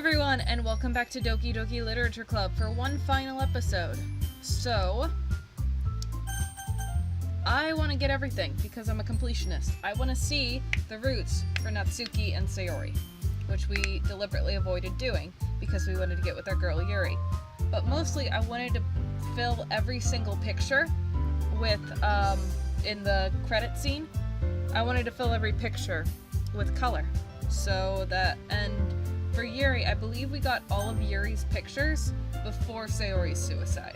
everyone, and welcome back to Doki Doki Literature Club for one final episode. So, I want to get everything because I'm a completionist. I want to see the roots for Natsuki and Sayori, which we deliberately avoided doing because we wanted to get with our girl Yuri. But mostly, I wanted to fill every single picture with, in the credit scene, I wanted to fill every picture with color. So that, and for Yuri, I believe we got all of Yuri's pictures before Sayori's suicide.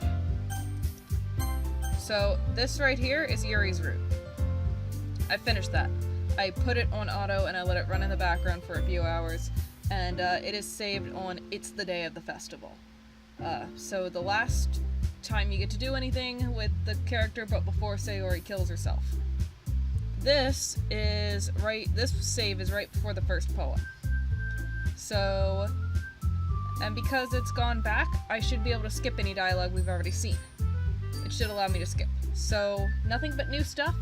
So this right here is Yuri's route. I finished that. I put it on auto and I let it run in the background for a few hours, and it is saved on It's the Day of the Festival. So the last time you get to do anything with the character, but before Sayori kills herself. This save is right before the first poem. So, and because it's gone back, I should be able to skip any dialogue we've already seen. It should allow me to skip. So, nothing but new stuff,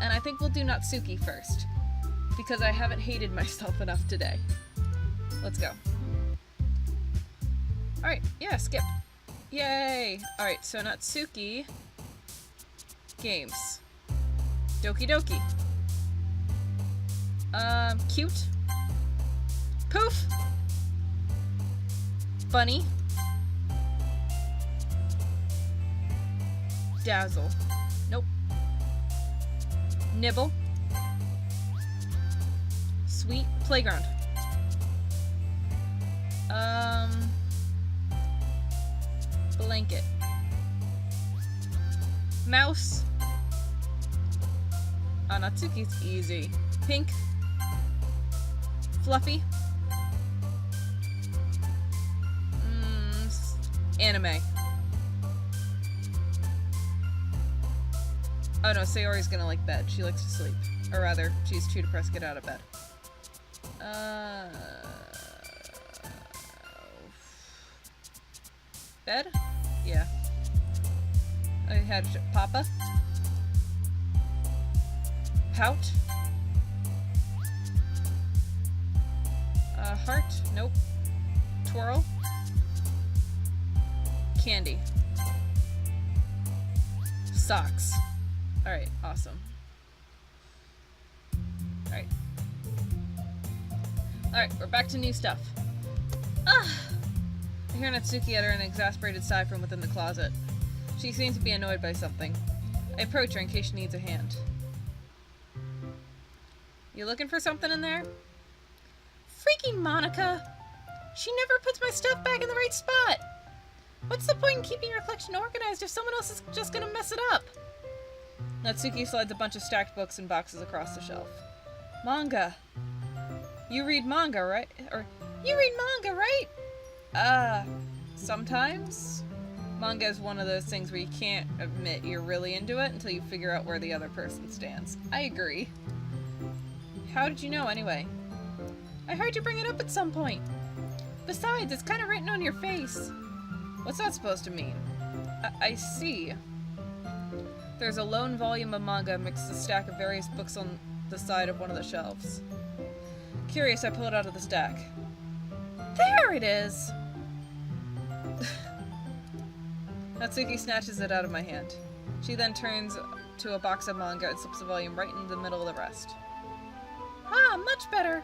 and I think we'll do Natsuki first, because I haven't hated myself enough today. Let's go. Alright, yeah, skip. Yay! Alright, so Natsuki games. Doki Doki. Cute. Poof! Funny. Dazzle. Nope. Nibble. Sweet. Playground. Blanket. Mouse. Oh, Natsuki's easy. Pink. Fluffy. Anime. Oh no, Sayori's gonna like bed. She likes to sleep. Or rather, she's too depressed to get out of bed. Bed? Yeah. I had Papa. Pout. Heart? Nope. Twirl. Candy. Socks. Alright, awesome. Alright. Alright, we're back to new stuff. I hear Natsuki utter an exasperated sigh from within the closet. She seems to be annoyed by something. I approach her in case she needs a hand. You looking for something in there? Freaking Monica! She never puts my stuff back in the right spot! What's the point in keeping your collection organized if someone else is just gonna mess it up? Natsuki slides a bunch of stacked books and boxes across the shelf. Manga. You read manga, right? Or, you read manga, right? Sometimes? Manga is one of those things where you can't admit you're really into it until you figure out where the other person stands. I agree. How did you know, anyway? I heard you bring it up at some point. Besides, it's kind of written on your face. What's that supposed to mean? I see. There's a lone volume of manga amidst a stack of various books on the side of one of the shelves. Curious, I pull it out of the stack. There it is! Natsuki snatches it out of my hand. She then turns to a box of manga and slips a volume right in the middle of the rest. Ah, much better!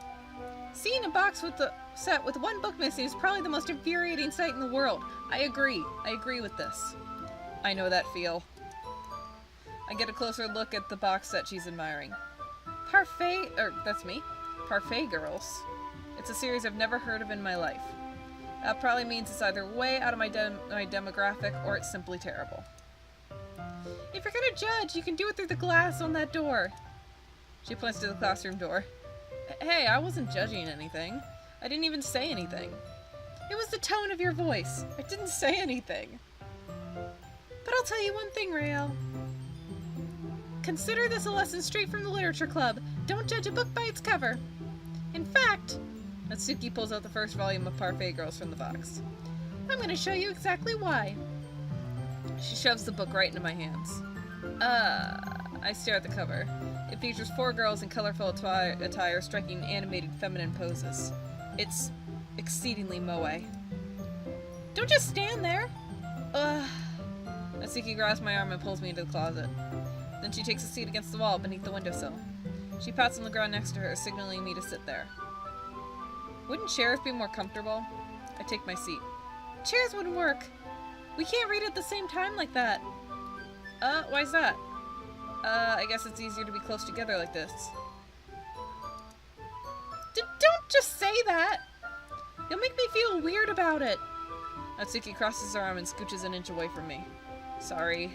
Seeing a box with the set with one book missing is probably the most infuriating sight in the world. I agree. I agree with this. I know that feel. I get a closer look at the box set she's admiring. That's me. Parfait Girls. It's a series I've never heard of in my life. That probably means it's either way out of my demographic or it's simply terrible. If you're gonna judge, you can do it through the glass on that door. She points to the classroom door. Hey, I wasn't judging anything. I didn't even say anything. It was the tone of your voice. I didn't say anything. But I'll tell you one thing, Rael. Consider this a lesson straight from the Literature Club. Don't judge a book by its cover. In fact, Natsuki pulls out the first volume of Parfait Girls from the box. I'm going to show you exactly why. She shoves the book right into my hands. I stare at the cover. It features 4 girls in colorful attire striking animated feminine poses. It's exceedingly moe. Don't just stand there! Ugh. Natsuki grabs my arm and pulls me into the closet. Then she takes a seat against the wall beneath the windowsill. She pats on the ground next to her, signaling me to sit there. Wouldn't chairs be more comfortable? I take my seat. Chairs wouldn't work. We can't read at the same time like that. Why's that? I guess it's easier to be close together like this. Don't just say that! You'll make me feel weird about it. Natsuki crosses her arm and scooches an inch away from me. Sorry.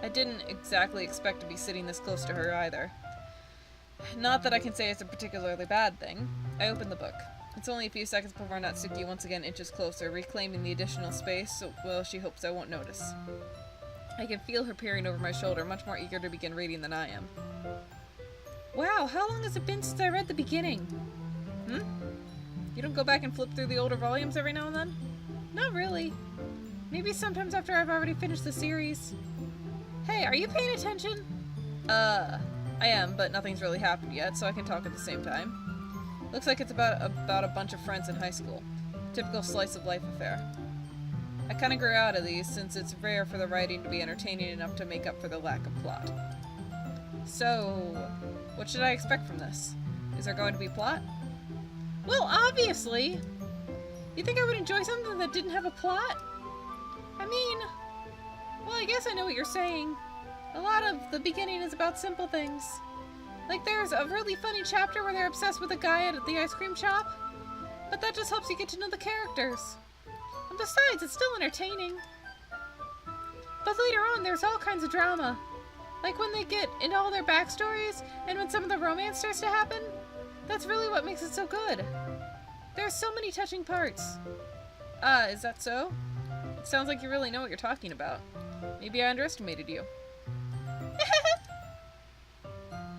I didn't exactly expect to be sitting this close to her either. Not that I can say it's a particularly bad thing. I open the book. It's only a few seconds before Natsuki once again inches closer, reclaiming the additional space, so, well, she hopes I won't notice. I can feel her peering over my shoulder, much more eager to begin reading than I am. Wow, how long has it been since I read the beginning? You don't go back and flip through the older volumes every now and then? Not really. Maybe sometimes after I've already finished the series. Hey, are you paying attention? I am, but nothing's really happened yet, so I can talk at the same time. Looks like it's about a bunch of friends in high school. Typical slice of life affair. I kinda grew out of these since it's rare for the writing to be entertaining enough to make up for the lack of plot. So, what should I expect from this? Is there going to be plot? Well, obviously! You think I would enjoy something that didn't have a plot? I mean, well, I guess I know what you're saying. A lot of the beginning is about simple things. Like there's a really funny chapter where they're obsessed with a guy at the ice cream shop. But that just helps you get to know the characters. And besides, it's still entertaining. But later on, there's all kinds of drama. Like when they get into all their backstories, and when some of the romance starts to happen. That's really what makes it so good. There's so many touching parts. Is that so? It sounds like you really know what you're talking about. Maybe I underestimated you.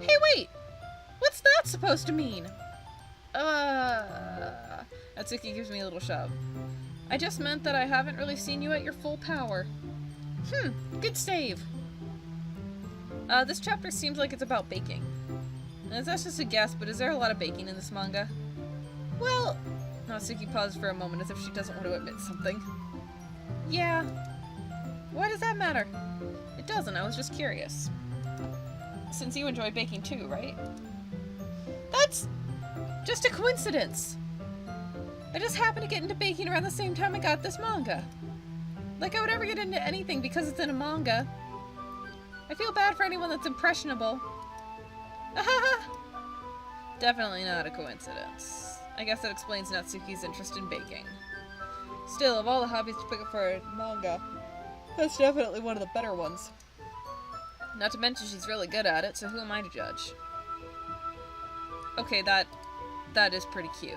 Hey, wait! What's that supposed to mean? Natsuki gives me a little shove. I just meant that I haven't really seen you at your full power. Good save. This chapter seems like it's about baking. And that's just a guess, but is there a lot of baking in this manga? Well... Natsuki paused for a moment as if she doesn't want to admit something. Yeah. Why does that matter? It doesn't, I was just curious. Since you enjoy baking too, right? That's just a coincidence. I just happened to get into baking around the same time I got this manga. Like I would ever get into anything because it's in a manga. I feel bad for anyone that's impressionable. Definitely not a coincidence. I guess that explains Natsuki's interest in baking. Still, of all the hobbies to pick up for a manga, that's definitely one of the better ones. Not to mention she's really good at it, so who am I to judge? Okay, that is pretty cute.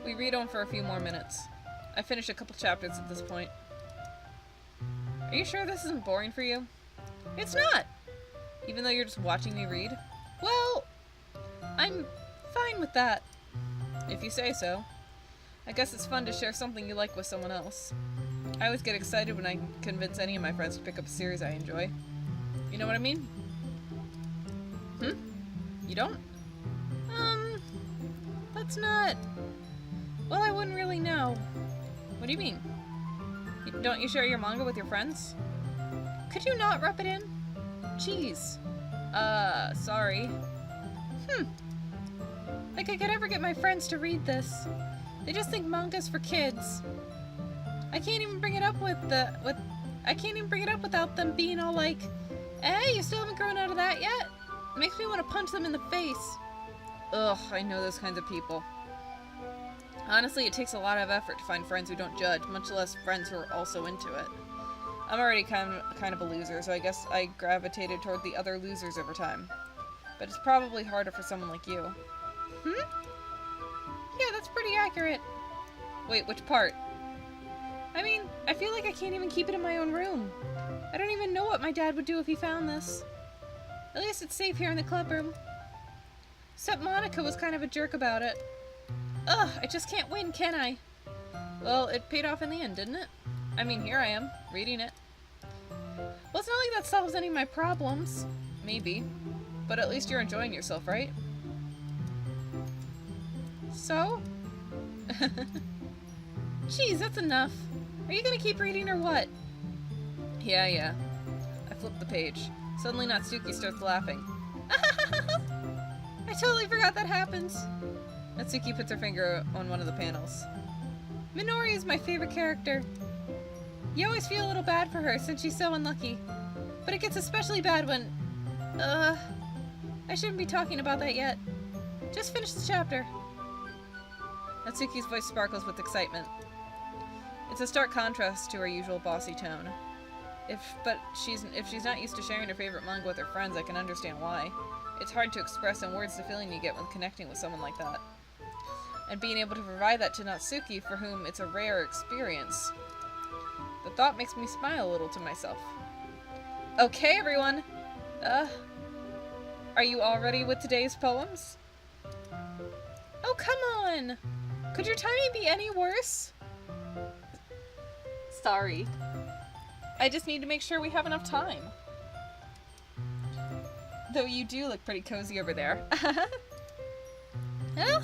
We read on for a few more minutes. I finished a couple chapters at this point. Are you sure this isn't boring for you? It's not! Even though you're just watching me read? Well, I'm fine with that. If you say so. I guess it's fun to share something you like with someone else. I always get excited when I can convince any of my friends to pick up a series I enjoy. You know what I mean? You don't? That's not... Well, I wouldn't really know. What do you mean? Don't you share your manga with your friends? Could you not rub it in? Jeez. Sorry. Like I could ever get my friends to read this. They just think manga's for kids. I can't even bring it up I can't even bring it up without them being all like, "Hey, you still haven't grown out of that yet?" It makes me want to punch them in the face. Ugh, I know those kinds of people. Honestly, it takes a lot of effort to find friends who don't judge, much less friends who are also into it. I'm already kind of a loser, so I guess I gravitated toward the other losers over time. But it's probably harder for someone like you. Yeah, that's pretty accurate. Wait, which part? I mean, I feel like I can't even keep it in my own room. I don't even know what my dad would do if he found this. At least it's safe here in the club room. Except Monica was kind of a jerk about it. Ugh, I just can't win, can I? Well, it paid off in the end, didn't it? I mean, here I am, reading it. Well, it's not like that solves any of my problems. Maybe. But at least you're enjoying yourself, right? So? Jeez, that's enough. Are you gonna keep reading or what? Yeah. I flipped the page. Suddenly Natsuki starts laughing. I totally forgot that happens. Natsuki puts her finger on one of the panels. Minori is my favorite character. You always feel a little bad for her since she's so unlucky. But it gets especially bad when... I shouldn't be talking about that yet. Just finish the chapter. Natsuki's voice sparkles with excitement. It's a stark contrast to her usual bossy tone. If she's not used to sharing her favorite manga with her friends, I can understand why. It's hard to express in words the feeling you get when connecting with someone like that. And being able to provide that to Natsuki, for whom it's a rare experience. The thought makes me smile a little to myself. Okay, everyone! Are you all ready with today's poems? Oh, come on! Could your timing be any worse? Sorry. I just need to make sure we have enough time. Though you do look pretty cozy over there. Huh?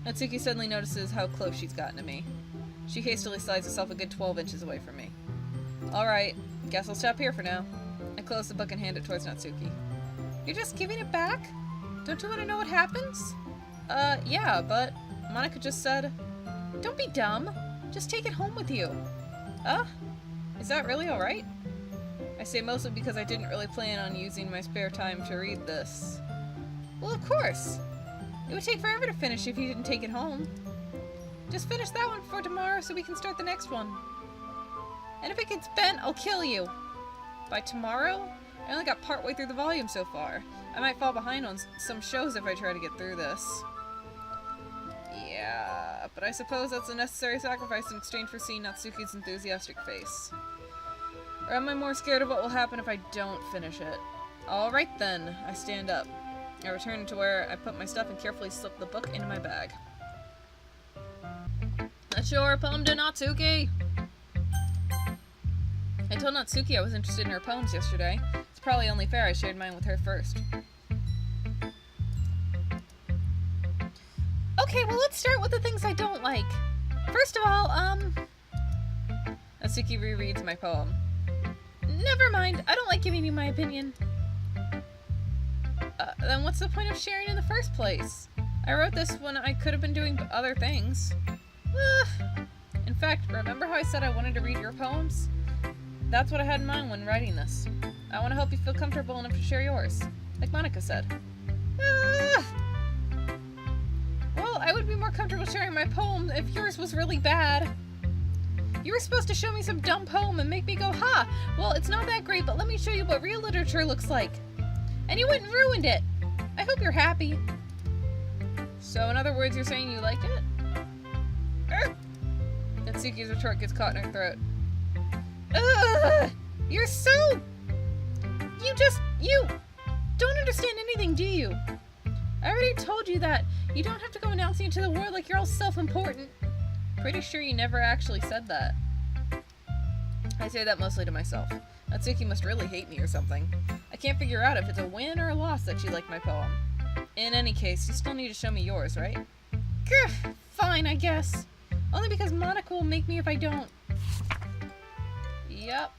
Natsuki suddenly notices how close she's gotten to me. She hastily slides herself a good 12 inches away from me. Alright, guess I'll stop here for now. I close the book and hand it towards Natsuki. You're just giving it back? Don't you want to know what happens? Yeah, but Monica just said... Don't be dumb. Just take it home with you. Is that really alright? I say mostly because I didn't really plan on using my spare time to read this. Well, of course. It would take forever to finish if you didn't take it home. Just finish that one for tomorrow so we can start the next one. And if it gets bent, I'll kill you. By tomorrow? I only got partway through the volume so far. I might fall behind on some shows if I try to get through this. Yeah, but I suppose that's a necessary sacrifice in exchange for seeing Natsuki's enthusiastic face. Or am I more scared of what will happen if I don't finish it? Alright then, I stand up. I return to where I put my stuff and carefully slip the book into my bag. That's your poem to Natsuki! I told Natsuki I was interested in her poems yesterday. It's probably only fair I shared mine with her first. Okay, well let's start with the things I don't like. First of all, Natsuki rereads my poem. Never mind, I don't like giving you my opinion. Then what's the point of sharing in the first place? I wrote this when I could have been doing other things. In fact, remember how I said I wanted to read your poems? That's what I had in mind when writing this. I want to help you feel comfortable enough to share yours, like Monica said. Well, I would be more comfortable sharing my poem if yours was really bad. You were supposed to show me some dumb poem and make me go, ha! Well, it's not that great, but let me show you what real literature looks like. And you went and ruined it. I hope you're happy. So, in other words, you're saying you liked it? Natsuki's retort gets caught in her throat. You're so... You don't understand anything, do you? I already told you that. You don't have to go announcing it to the world like you're all self-important. Pretty sure you never actually said that. I say that mostly to myself. Natsuki must really hate me or something. I can't figure out if it's a win or a loss that she liked my poem. In any case, you still need to show me yours, right? Grr, fine, I guess. Only because Monica will make me if I don't. Yep.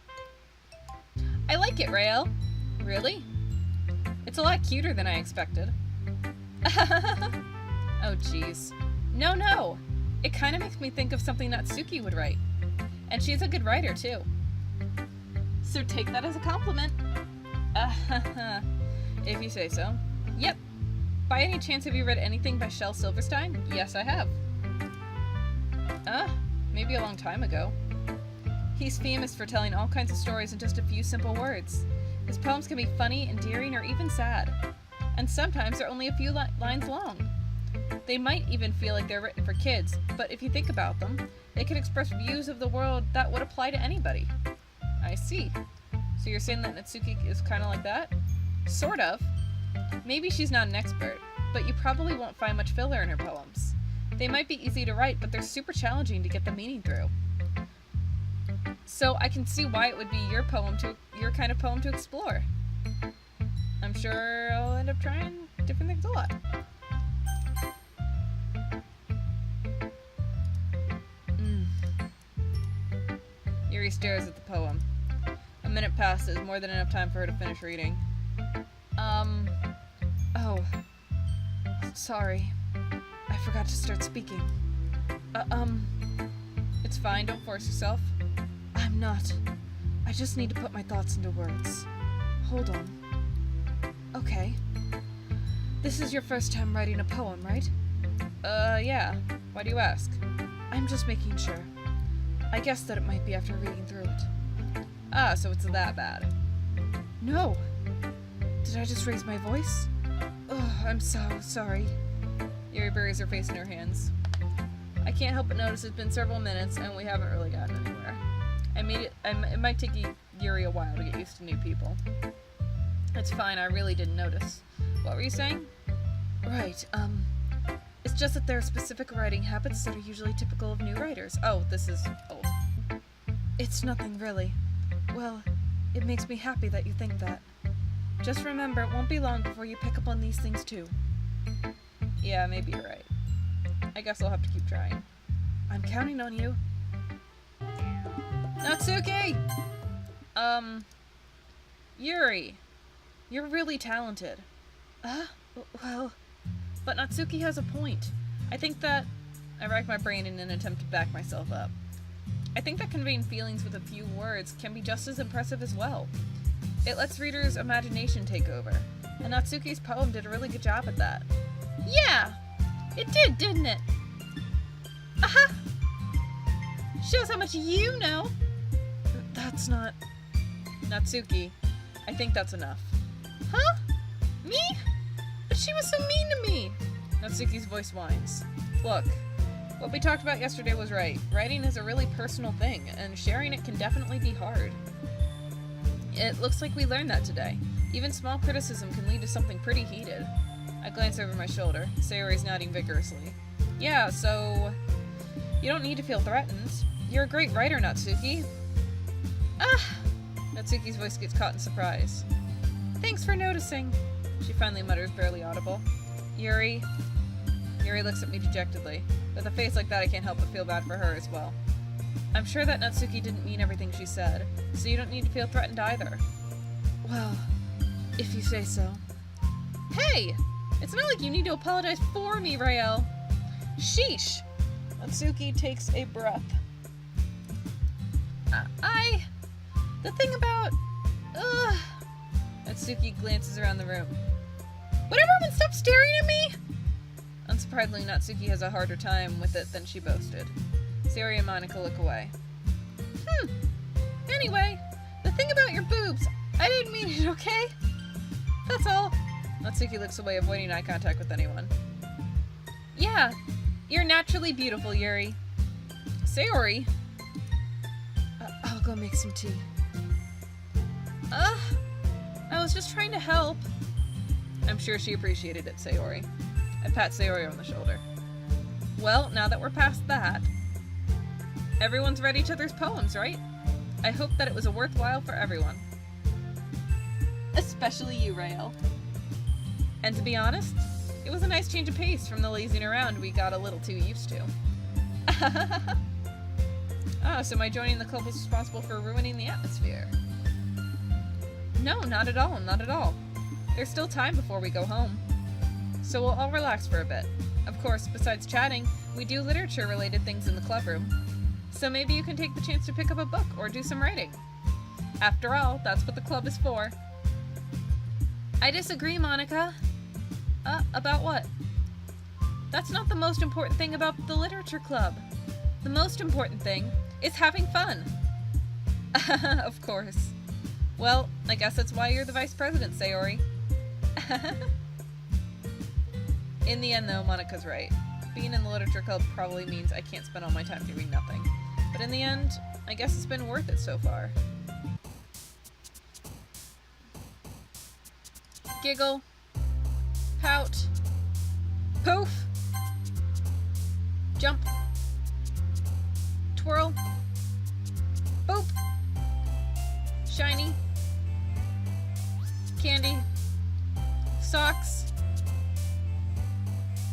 I like it, Rael. Really? It's a lot cuter than I expected. Oh, jeez. No. It kind of makes me think of something Natsuki would write. And she's a good writer, too. So take that as a compliment. If you say so. Yep. By any chance, have you read anything by Shel Silverstein? Yes, I have. Maybe a long time ago. He's famous for telling all kinds of stories in just a few simple words. His poems can be funny, endearing, or even sad. And sometimes they're only a few lines long. They might even feel like they're written for kids, but if you think about them, they can express views of the world that would apply to anybody. I see. So you're saying that Natsuki is kind of like that? Sort of. Maybe she's not an expert, but you probably won't find much filler in her poems. They might be easy to write, but they're super challenging to get the meaning through. So I can see why it would be your kind of poem to explore. I'm sure I'll end up trying different things a lot. Yuri stares at the poem. A minute passes, more than enough time for her to finish reading. Oh. Sorry. I forgot to start speaking. It's fine, don't force yourself. I'm not. I just need to put my thoughts into words. Hold on. Okay. This is your first time writing a poem, right? Yeah. Why do you ask? I'm just making sure. I guess that it might be after reading through it. Ah, so it's that bad. No. Did I just raise my voice? Oh, I'm so sorry. Yuri buries her face in her hands. I can't help but notice it's been several minutes and we haven't really gotten anywhere. It might take Yuri a while to get used to new people. It's fine, I really didn't notice. What were you saying? Right, it's just that there are specific writing habits that are usually typical of new writers. Oh, this is old. It's nothing really. Well, it makes me happy that you think that. Just remember, it won't be long before you pick up on these things too. Yeah, maybe you're right. I guess I'll have to keep trying. I'm counting on you. Natsuki! Yuri. You're really talented. Well... But Natsuki has a point. I think that... I rack my brain in an attempt to back myself up. I think that conveying feelings with a few words can be just as impressive as well. It lets readers' imagination take over. And Natsuki's poem did a really good job at that. Yeah! It did, didn't it? Aha! Shows how much you know! That's not... Natsuki, I think that's enough. Huh? Me? But she was so mean to me! Natsuki's voice whines. Look, what we talked about yesterday was right. Writing is a really personal thing, and sharing it can definitely be hard. It looks like we learned that today. Even small criticism can lead to something pretty heated. I glance over my shoulder. Sayori's nodding vigorously. Yeah, so... You don't need to feel threatened. You're a great writer, Natsuki. Natsuki's voice gets caught in surprise. Thanks for noticing. She finally mutters, barely audible. Yuri looks at me dejectedly. With a face like that, I can't help but feel bad for her as well. I'm sure that Natsuki didn't mean everything she said, so you don't need to feel threatened either. Well, if you say so. Hey! It's not like you need to apologize for me, Rael. Sheesh! Natsuki takes a breath. The thing about... Natsuki glances around the room. Would everyone stop staring at me? Unsurprisingly, Natsuki has a harder time with it than she boasted. Sayori and Monica look away. Anyway, the thing about your boobs, I didn't mean it, okay? That's all. Natsuki looks away, avoiding eye contact with anyone. Yeah, you're naturally beautiful, Yuri. Sayori? I'll go make some tea. I was just trying to help. I'm sure she appreciated it, Sayori. I pat Sayori on the shoulder. Well, now that we're past that, everyone's read each other's poems, right? I hope that it was worthwhile for everyone. Especially you, Rael. And to be honest, it was a nice change of pace from the lazing around we got a little too used to. So my joining the club was responsible for ruining the atmosphere. No, not at all, not at all. There's still time before we go home. So we'll all relax for a bit. Of course, besides chatting, we do literature-related things in the clubroom. So maybe you can take the chance to pick up a book or do some writing. After all, that's what the club is for. I disagree, Monica. About what? That's not the most important thing about the literature club. The most important thing is having fun. Of course. Well, I guess that's why you're the vice president, Sayori. In the end, though, Monica's right. Being in the literature club probably means I can't spend all my time doing nothing. But in the end, I guess it's been worth it so far. Giggle. Pout. Poof. Jump. Twirl. Boop. Shiny. Candy. Socks.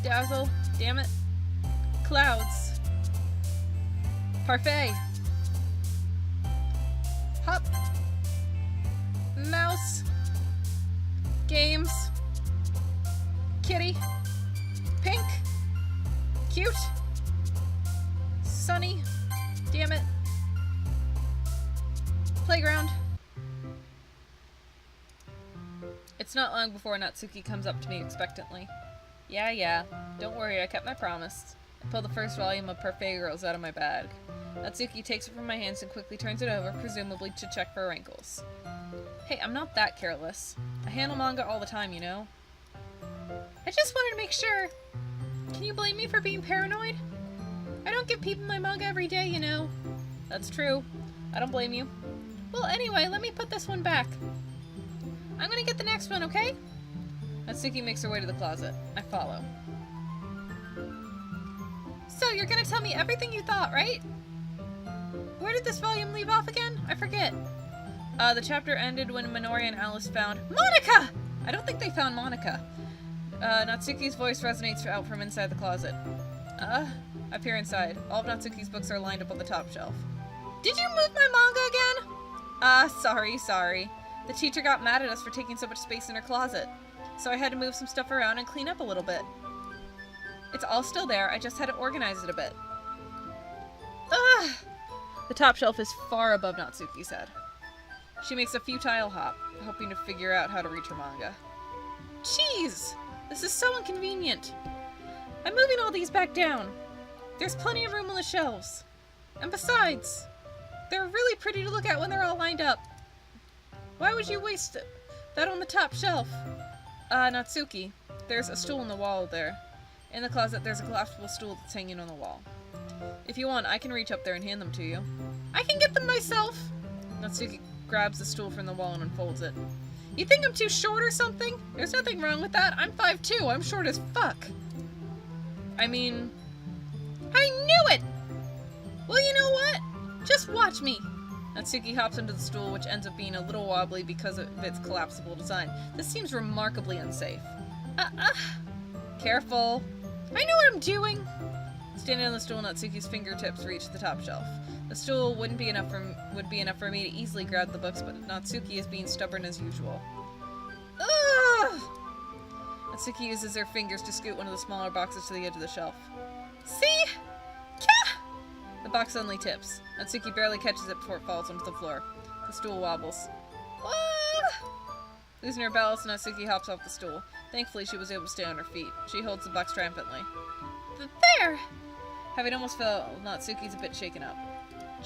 Dazzle. Damn it. Clouds. Parfait. Hop. Mouse. Games. Kitty. Pink. Cute. Sunny. Damn it. Playground. It's not long before Natsuki comes up to me expectantly. Yeah, don't worry, I kept my promise. I pull the first volume of Parfait Girls out of my bag. Natsuki takes it from my hands and quickly turns it over, presumably to check for wrinkles. Hey, I'm not that careless. I handle manga all the time, you know? I just wanted to make sure. Can you blame me for being paranoid? I don't give people my manga every day, you know. That's true. I don't blame you. Well, anyway, let me put this one back. I'm gonna get the next one, okay? Natsuki makes her way to the closet. I follow. So, you're gonna tell me everything you thought, right? Where did this volume leave off again? I forget. The chapter ended when Minori and Alice found Monica! I don't think they found Monica. Natsuki's voice resonates out from inside the closet. I peer inside. All of Natsuki's books are lined up on the top shelf. Did you move my manga again? Sorry. The teacher got mad at us for taking so much space in her closet. So I had to move some stuff around and clean up a little bit. It's all still there, I just had to organize it a bit. The top shelf is far above Natsuki's head. She makes a futile hop, hoping to figure out how to reach her manga. Jeez! This is so inconvenient. I'm moving all these back down. There's plenty of room on the shelves. And besides, they're really pretty to look at when they're all lined up. Why would you waste that on the top shelf? Natsuki, there's a stool on the wall there. In the closet, there's a collapsible stool that's hanging on the wall. If you want, I can reach up there and hand them to you. I can get them myself! Natsuki grabs the stool from the wall and unfolds it. You think I'm too short or something? There's nothing wrong with that. I'm 5'2". I'm short as fuck. I mean... I knew it! Well, you know what? Just watch me. Natsuki hops into the stool, which ends up being a little wobbly because of its collapsible design. This seems remarkably unsafe. Careful. I know what I'm doing. Standing on the stool, Natsuki's fingertips reach the top shelf. The stool would be enough for me to easily grab the books, but Natsuki is being stubborn as usual. Ugh! Natsuki uses her fingers to scoot one of the smaller boxes to the edge of the shelf. See? Kah! The box suddenly tips. Natsuki barely catches it before it falls onto the floor. The stool wobbles. Ah! Losing her balance, Natsuki hops off the stool. Thankfully, she was able to stay on her feet. She holds the box triumphantly. There! Having almost fell, Natsuki's a bit shaken up.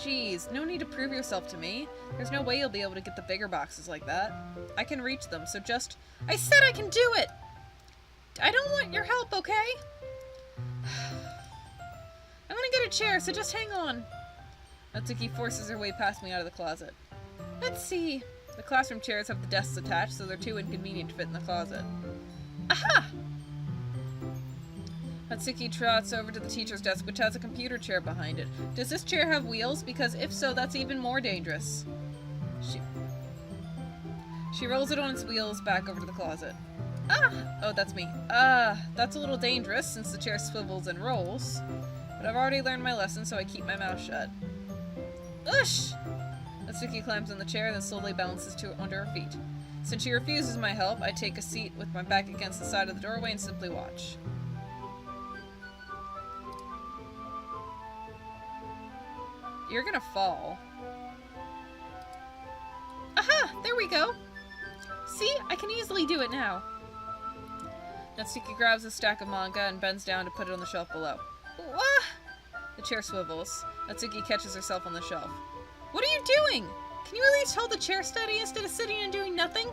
Geez, no need to prove yourself to me. There's no way you'll be able to get the bigger boxes like that. I can reach them, so just... I said I can do it! I don't want your help, okay? I'm gonna get a chair, so just hang on. Natsuki forces her way past me out of the closet. Let's see. The classroom chairs have the desks attached, so they're too inconvenient to fit in the closet. Aha! Natsuki trots over to the teacher's desk, which has a computer chair behind it. Does this chair have wheels? Because if so, that's even more dangerous. She rolls it on its wheels back over to the closet. Oh, that's me. That's a little dangerous since the chair swivels and rolls. But I've already learned my lesson, so I keep my mouth shut. Ush! Natsuki climbs on the chair, then slowly balances onto her feet. Since she refuses my help, I take a seat with my back against the side of the doorway and simply watch. You're gonna fall. Aha! There we go! See? I can easily do it now. Natsuki grabs a stack of manga and bends down to put it on the shelf below. The chair swivels. Natsuki catches herself on the shelf. What are you doing? Can you at least hold the chair steady instead of sitting and doing nothing?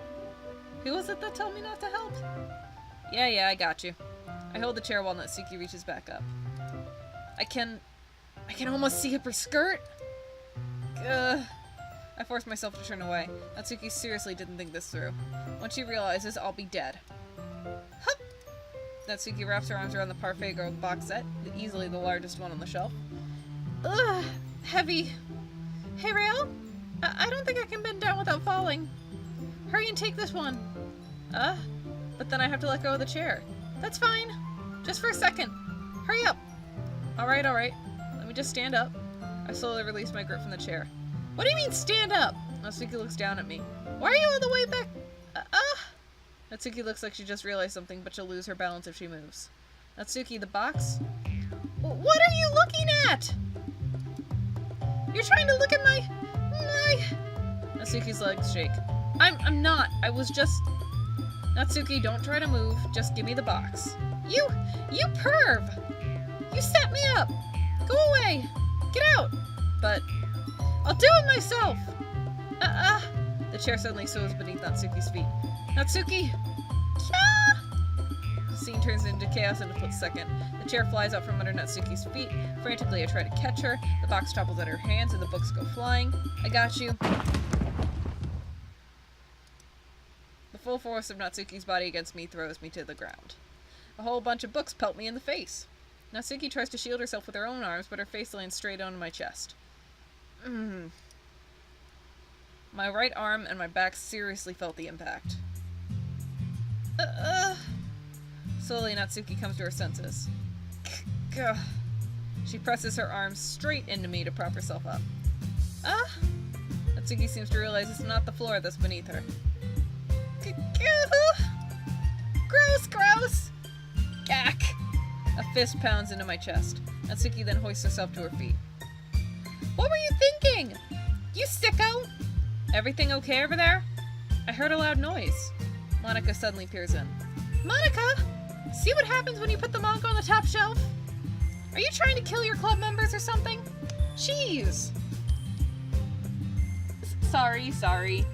Who was it that told me not to help? Yeah, I got you. I hold the chair while Natsuki reaches back up. I can almost see up her skirt. I force myself to turn away. Natsuki seriously didn't think this through. When she realizes, I'll be dead. Hup! Natsuki wraps her arms around the Parfait Girl box set, easily the largest one on the shelf. Heavy. Hey, Rael? I don't think I can bend down without falling. Hurry and take this one. But then I have to let go of the chair. That's fine. Just for a second. Hurry up. Alright. Let me just stand up. I slowly release my grip from the chair. What do you mean, stand up? Natsuki looks down at me. Why are you all the way back? Natsuki looks like she just realized something, but she'll lose her balance if she moves. Natsuki, the box? What are you looking at? You're trying to look at my... Natsuki's legs shake. I'm not. I was just... Natsuki, don't try to move. Just give me the box. You perv! You set me up! Go away! Get out! But... I'll do it myself! The chair suddenly swims beneath Natsuki's feet. Natsuki! Yeah! The scene turns into chaos in a split second. The chair flies out from under Natsuki's feet. Frantically, I try to catch her. The box topples out of her hands and the books go flying. I got you. The full force of Natsuki's body against me throws me to the ground. A whole bunch of books pelt me in the face. Natsuki tries to shield herself with her own arms, but her face lands straight onto my chest. My right arm and my back seriously felt the impact. Slowly, Natsuki comes to her senses. She presses her arms straight into me to prop herself up. Natsuki seems to realize it's not the floor that's beneath her. Gross! Gack! A fist pounds into my chest. Natsuki then hoists herself to her feet. What were you thinking? You sicko! Everything okay over there? I heard a loud noise. Monica suddenly peers in. Monica! See what happens when you put the manga on the top shelf? Are you trying to kill your club members or something? Jeez! Sorry.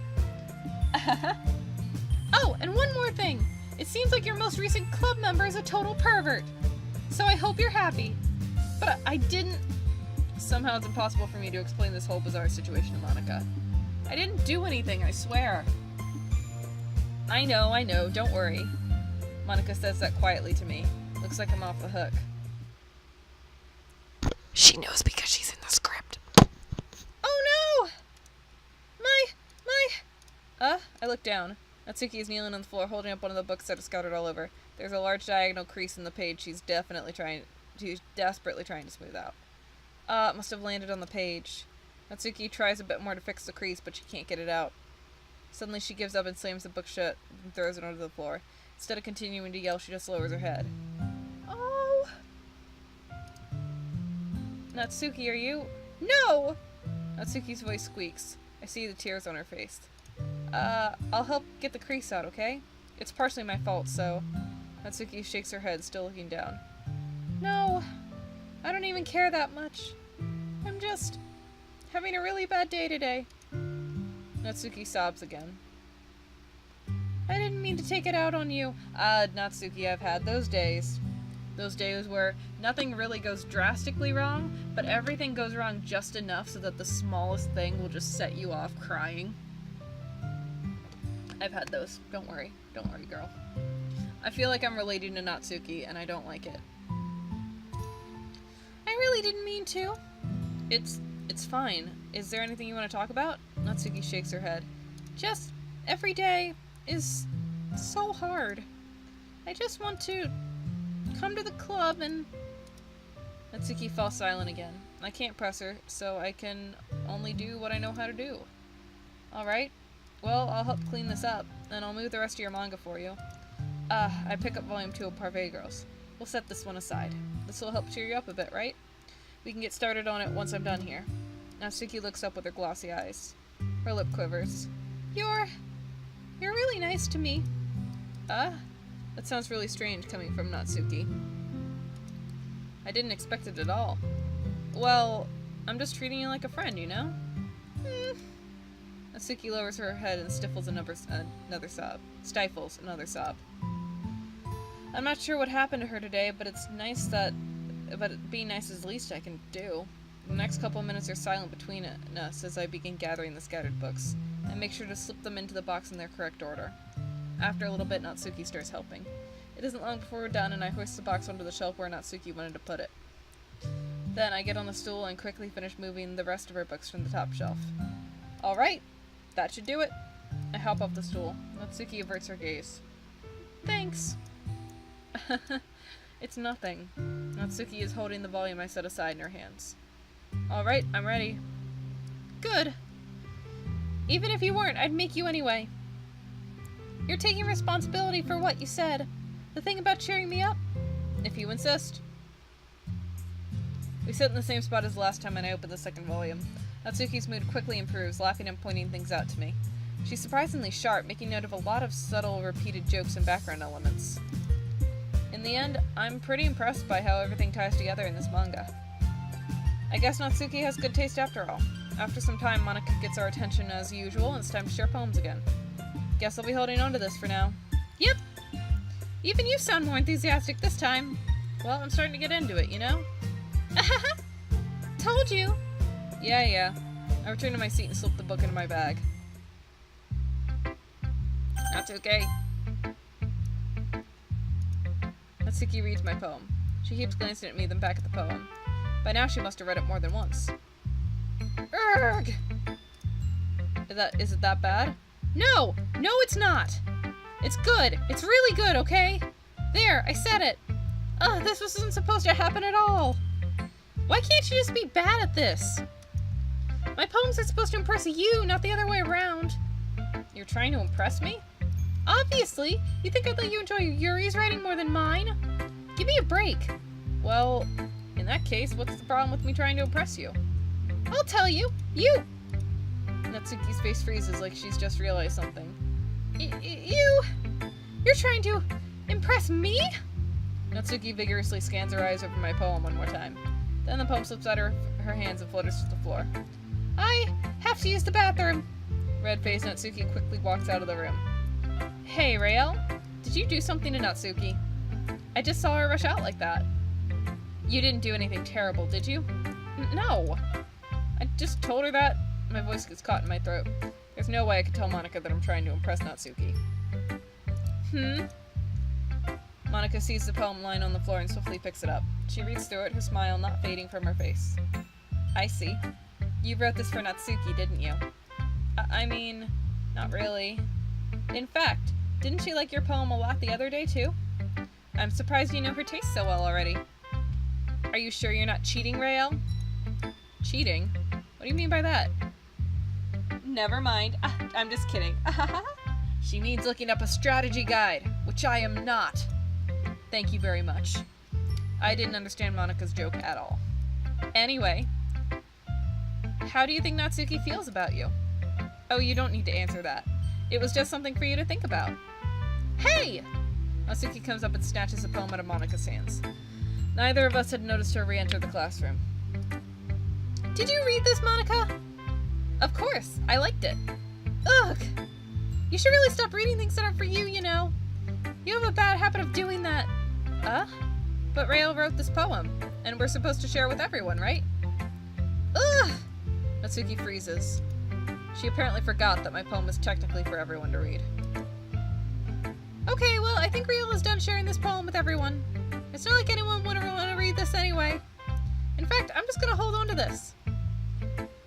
Oh, and one more thing. It seems like your most recent club member is a total pervert. So I hope you're happy. But I didn't... Somehow it's impossible for me to explain this whole bizarre situation to Monica. I didn't do anything, I swear. I know, don't worry. Monica says that quietly to me. Looks like I'm off the hook. She knows because she's in the script. Oh no! I look down. Natsuki is kneeling on the floor, holding up one of the books that are scattered all over. There's a large diagonal crease in the page she's desperately trying to smooth out. It must have landed on the page. Natsuki tries a bit more to fix the crease, but she can't get it out. Suddenly she gives up and slams the book shut and throws it onto the floor. Instead of continuing to yell, she just lowers her head. Oh! Natsuki, are you... No! Natsuki's voice squeaks. I see the tears on her face. I'll help get the crease out, okay? It's partially my fault, so... Natsuki shakes her head, still looking down. No, I don't even care that much. I'm just having a really bad day today. Natsuki sobs again. I didn't mean to take it out on you. Natsuki, I've had those days. Those days where nothing really goes drastically wrong, but everything goes wrong just enough so that the smallest thing will just set you off crying. I've had those. Don't worry, girl. I feel like I'm relating to Natsuki, and I don't like it. I really didn't mean to. It's fine. Is there anything you want to talk about? Natsuki shakes her head. Just every day is so hard. I just want to come to the club and... Natsuki falls silent again. I can't press her, so I can only do what I know how to do. Alright. Well, I'll help clean this up, and I'll move the rest of your manga for you. I pick up volume 2 of Parfait Girls. We'll set this one aside. This will help cheer you up a bit, right? We can get started on it once I'm done here. Natsuki looks up with her glossy eyes. Her lip quivers. You're really nice to me. That sounds really strange coming from Natsuki. I didn't expect it at all. Well, I'm just treating you like a friend, you know? Natsuki lowers her head and stifles another sob. Stifles another sob. I'm not sure what happened to her today, but being nice is the least I can do. The next couple minutes are silent between us as I begin gathering the scattered books. I make sure to slip them into the box in their correct order. After a little bit, Natsuki starts helping. It isn't long before we're done, and I hoist the box onto the shelf where Natsuki wanted to put it. Then I get on the stool and quickly finish moving the rest of her books from the top shelf. Alright, that should do it. I hop off the stool. Natsuki averts her gaze. Thanks. It's nothing. Natsuki is holding the volume I set aside in her hands. Alright, I'm ready. Good. Even if you weren't, I'd make you anyway. You're taking responsibility for what you said. The thing about cheering me up? If you insist. We sit in the same spot as the last time when I opened the second volume. Natsuki's mood quickly improves, laughing and pointing things out to me. She's surprisingly sharp, making note of a lot of subtle, repeated jokes and background elements. In the end, I'm pretty impressed by how everything ties together in this manga. I guess Natsuki has good taste after all. After some time, Monica gets our attention as usual, and it's time to share poems again. Guess I'll be holding on to this for now. Yep. Even you sound more enthusiastic this time. Well, I'm starting to get into it, you know? Told you. Yeah. I return to my seat and slip the book into my bag. Natsuki. Natsuki reads my poem. She keeps glancing at me, then back at the poem. By now she must have read it more than once. Urgh! Is it that bad? No, it's not. It's good. It's really good, okay? There, I said it. Ugh, this wasn't supposed to happen at all. Why can't you just be bad at this? My poems are supposed to impress you, not the other way around. You're trying to impress me? Obviously. You think I'd let you enjoy Yuri's writing more than mine? Give me a break. Well, in that case, what's the problem with me trying to impress you? I'll tell you. You... Natsuki's face freezes like she's just realized something. You're trying to impress me? Natsuki vigorously scans her eyes over my poem one more time. Then the poem slips out of her hands and flutters to the floor. I have to use the bathroom. Red-faced Natsuki quickly walks out of the room. Hey, Rael, did you do something to Natsuki? I just saw her rush out like that. You didn't do anything terrible, did you? No. I just told her that. My voice gets caught in my throat. There's no way I could tell Monica that I'm trying to impress Natsuki. Monica sees the poem lying on the floor and swiftly picks it up. She reads through it, her smile not fading from her face. I see. You wrote this for Natsuki, didn't you? I mean, not really. In fact, didn't she like your poem a lot the other day, too? I'm surprised you know her taste so well already. Are you sure you're not cheating, Rael? Cheating? What do you mean by that? Never mind. I'm just kidding. She means looking up a strategy guide, which I am not. Thank you very much. I didn't understand Monica's joke at all. Anyway, how do you think Natsuki feels about you? Oh, you don't need to answer that. It was just something for you to think about. Hey! Natsuki comes up and snatches a poem out of Monica's hands. Neither of us had noticed her re-enter the classroom. Did you read this, Monica? Of course. I liked it. Ugh! You should really stop reading things that aren't for you, you know. You have a bad habit of doing that. But Rael wrote this poem, and we're supposed to share it with everyone, right? Ugh! Natsuki freezes. She apparently forgot that my poem is technically for everyone to read. Okay, well, I think Rael is done sharing this poem with everyone. It's not like anyone would want to read this anyway. In fact, I'm just gonna hold on to this.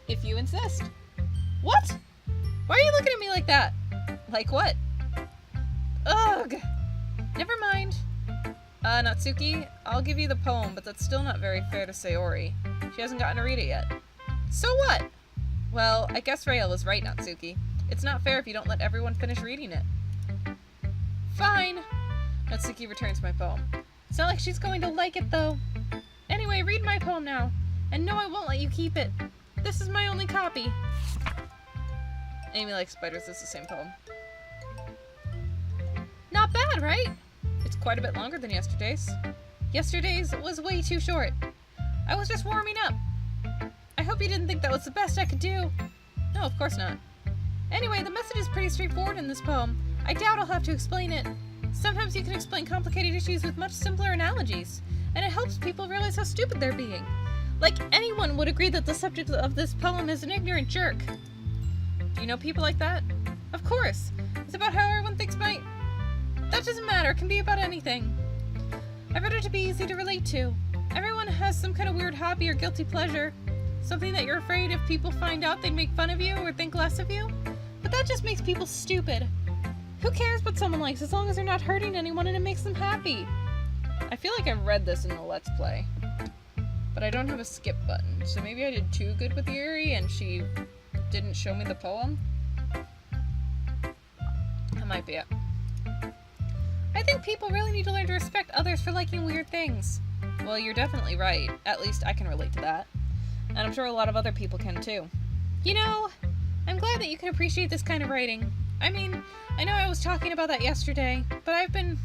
If you insist. What? Why are you looking at me like that? Like what? Ugh! Never mind. Natsuki, I'll give you the poem, but that's still not very fair to Sayori. She hasn't gotten to read it yet. So what? Well, I guess Rael is right, Natsuki. It's not fair if you don't let everyone finish reading it. Fine. Natsuki returns my poem. It's not like she's going to like it, though. Anyway, read my poem now. And no, I won't let you keep it. This is my only copy. Amy Likes Spiders is the same poem. Not bad, right? It's quite a bit longer than yesterday's. Yesterday's was way too short. I was just warming up. I hope you didn't think that was the best I could do. No, of course not. Anyway, the message is pretty straightforward in this poem. I doubt I'll have to explain it. Sometimes you can explain complicated issues with much simpler analogies, and it helps people realize how stupid they're being. Like, anyone would agree that the subject of this poem is an ignorant jerk. Do you know people like that? Of course. It's about how everyone thinks my... That doesn't matter. It can be about anything. I wrote it to be easy to relate to. Everyone has some kind of weird hobby or guilty pleasure. Something that you're afraid if people find out they'd make fun of you or think less of you. But that just makes people stupid. Who cares what someone likes as long as they're not hurting anyone and it makes them happy? I feel like I've read this in the Let's Play. But I don't have a skip button, so maybe I did too good with Yuri and she didn't show me the poem? that might be it. I think people really need to learn to respect others for liking weird things. Well, you're definitely right. At least I can relate to that. And I'm sure a lot of other people can too. You know, I'm glad that you can appreciate this kind of writing. I mean, I know I was talking about that yesterday, but I've been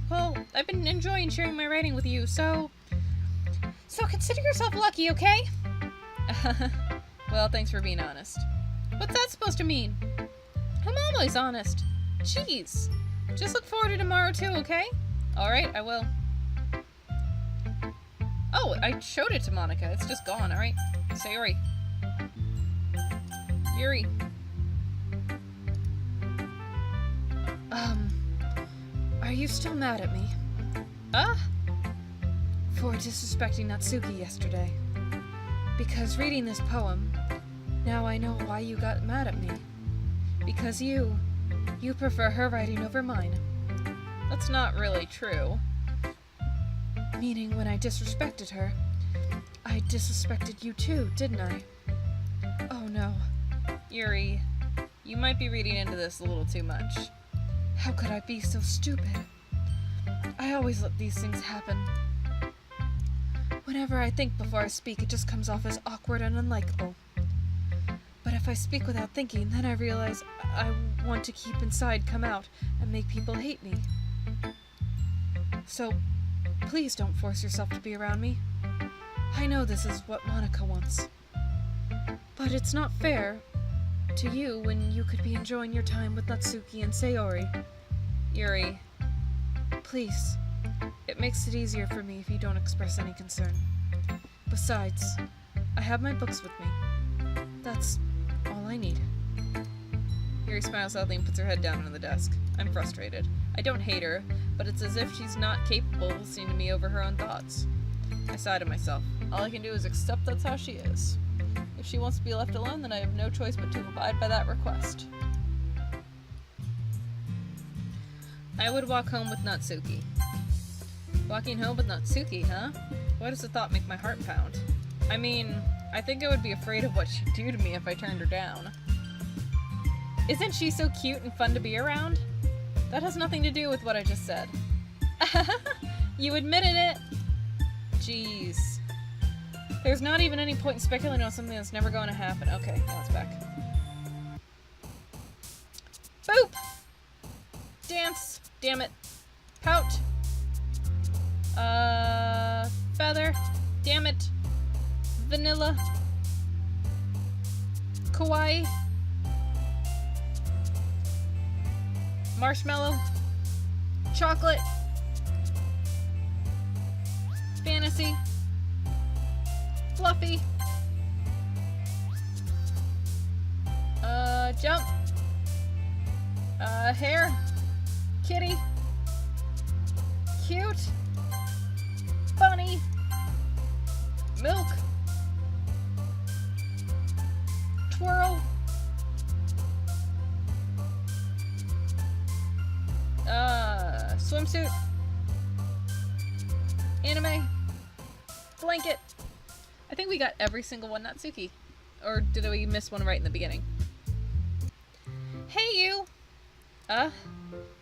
enjoying sharing my writing with you, so consider yourself lucky, okay? Well, thanks for being honest. What's that supposed to mean? I'm always honest. Jeez. Just look forward to tomorrow too, okay? Alright, I will. Oh, I showed it to Monica. It's just gone, alright? Sayori. Yuri. Are you still mad at me? For disrespecting Natsuki yesterday. Because reading this poem, now I know why you got mad at me. Because you prefer her writing over mine. That's not really true. Meaning when I disrespected her, I disrespected you too, didn't I? Oh no. Yuri, you might be reading into this a little too much. How could I be so stupid? I always let these things happen. Whenever I think before I speak, it just comes off as awkward and unlikable. But if I speak without thinking, then I realize I want to keep inside come out and make people hate me. So, please don't force yourself to be around me. I know this is what Monica wants. But it's not fair to you when you could be enjoying your time with Natsuki and Sayori. Yuri. Please. It makes it easier for me if you don't express any concern. Besides, I have my books with me. That's all I need. Yuri smiles sadly and puts her head down on the desk. I'm frustrated. I don't hate her, but it's as if she's not capable of listening to me over her own thoughts. I sigh to myself. All I can do is accept that's how she is. If she wants to be left alone, then I have no choice but to abide by that request. I would walk home with Natsuki. Walking home with Natsuki, huh? Why does the thought make my heart pound? I mean, I think I would be afraid of what she'd do to me if I turned her down. Isn't she so cute and fun to be around? That has nothing to do with what I just said. You admitted it! Jeez. There's not even any point in speculating on something that's never going to happen. Okay, now it's back. Boop! Dance! Damn it. Pout! Feather. Damn it. Vanilla. Kawaii. Marshmallow. Chocolate. Fantasy. Fluffy. Jump. Hair. Kitty. Cute. Bunny. Milk. Twirl. Swimsuit. Anime. Blanket. I think we got every single one Natsuki. Or did we miss one right in the beginning? Hey, you! I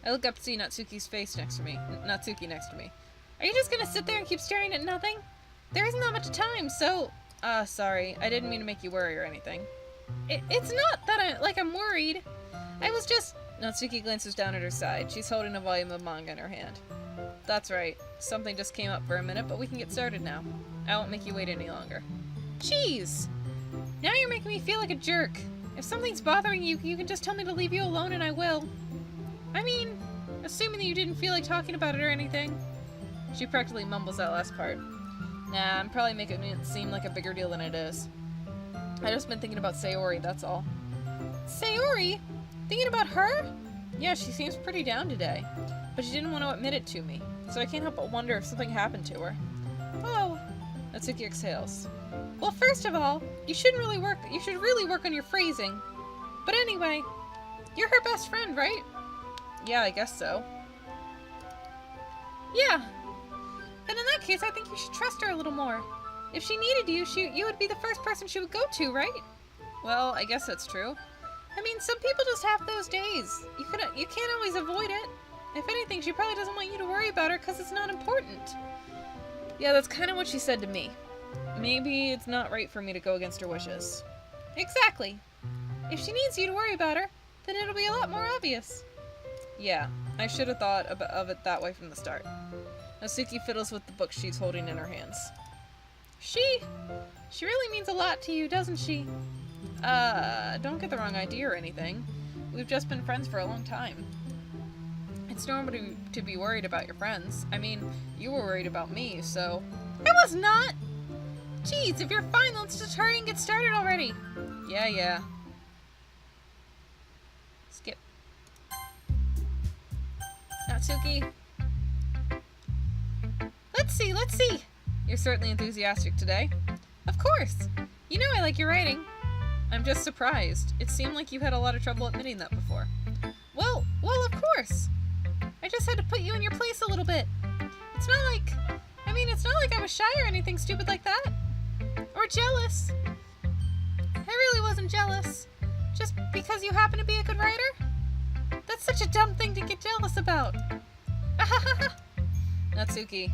look up to see Natsuki's face next to me. Natsuki next to me. Are you just gonna sit there and keep staring at nothing? There isn't that much time, so... sorry. I didn't mean to make you worry or anything. It's not that I'm worried. I was just... Natsuki glances down at her side. She's holding a volume of manga in her hand. That's right. Something just came up for a minute, but we can get started now. I won't make you wait any longer. Jeez! Now you're making me feel like a jerk. If something's bothering you, you can just tell me to leave you alone and I will. I mean, assuming that you didn't feel like talking about it or anything. She practically mumbles that last part. Nah, I'm probably making it seem like a bigger deal than it is. I just been thinking about Sayori, that's all. Sayori? Thinking about her? Yeah, she seems pretty down today. But she didn't want to admit it to me, so I can't help but wonder if something happened to her. Oh. Natsuki exhales. Well, first of all, you should really work on your phrasing. But anyway, you're her best friend, right? Yeah, I guess so. Yeah. Then in that case, I think you should trust her a little more. If she needed you, you would be the first person she would go to, right? Well, I guess that's true. I mean, some people just have those days. You can't always avoid it. If anything, she probably doesn't want you to worry about her because it's not important. Yeah, that's kind of what she said to me. Maybe it's not right for me to go against her wishes. Exactly. If she needs you to worry about her, then it'll be a lot more obvious. Yeah, I should have thought of it that way from the start. Natsuki fiddles with the book she's holding in her hands. She really means a lot to you, doesn't she? Don't get the wrong idea or anything. We've just been friends for a long time. It's normal to be worried about your friends. I mean, you were worried about me, so... I was not! Jeez, if you're fine, let's just hurry and get started already. Yeah. Skip. Natsuki. Let's see. You're certainly enthusiastic today. Of course. You know I like your writing. I'm just surprised. It seemed like you had a lot of trouble admitting that before. Well, of course. I just had to put you in your place a little bit. It's not like I was shy or anything stupid like that. Or jealous. I really wasn't jealous. Just because you happen to be a good writer? That's such a dumb thing to get jealous about. Natsuki.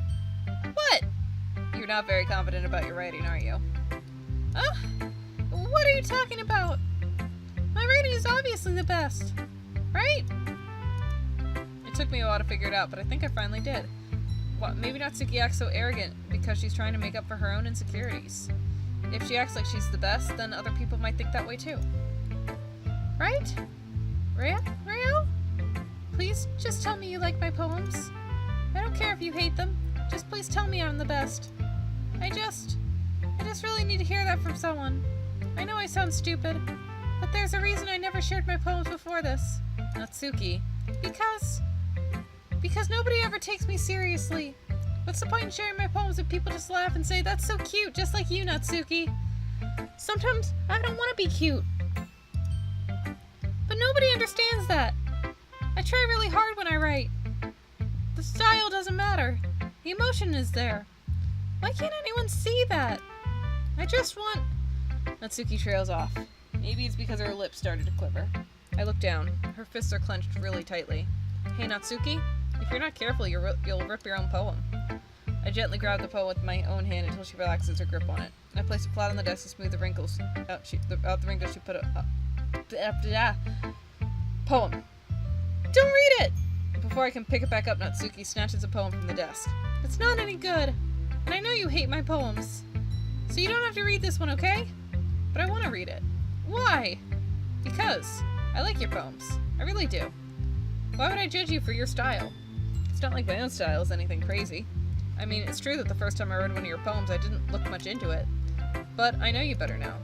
What? You're not very confident about your writing, are you? What are you talking about? My writing is obviously the best. Right? It took me a while to figure it out, but I think I finally did. What, maybe Natsuki acts so arrogant because she's trying to make up for her own insecurities. If she acts like she's the best, then other people might think that way too. Right? Ryo? Please just tell me you like my poems. I don't care if you hate them. Just please tell me I'm the best. I just really need to hear that from someone. I know I sound stupid, but there's a reason I never shared my poems before this. Natsuki. Because nobody ever takes me seriously. What's the point in sharing my poems if people just laugh and say, "That's so cute, just like you, Natsuki"? Sometimes I don't want to be cute. But nobody understands that. I try really hard when I write. The style doesn't matter. The emotion is there. Why can't anyone see that? I just want... Natsuki trails off. Maybe it's because her lips started to quiver. I look down. Her fists are clenched really tightly. Hey, Natsuki, if you're not careful, you'll rip your own poem. I gently grab the poem with my own hand until she relaxes her grip on it. I place it flat on the desk to smooth the wrinkles out the wrinkles she put Poem. Don't read it! Before I can pick it back up, Natsuki snatches the poem from the desk. It's not any good. And I know you hate my poems. So you don't have to read this one, okay? But I want to read it. Why? Because I like your poems. I really do. Why would I judge you for your style? It's not like my own style is anything crazy. I mean, it's true that the first time I read one of your poems, I didn't look much into it. But I know you better now.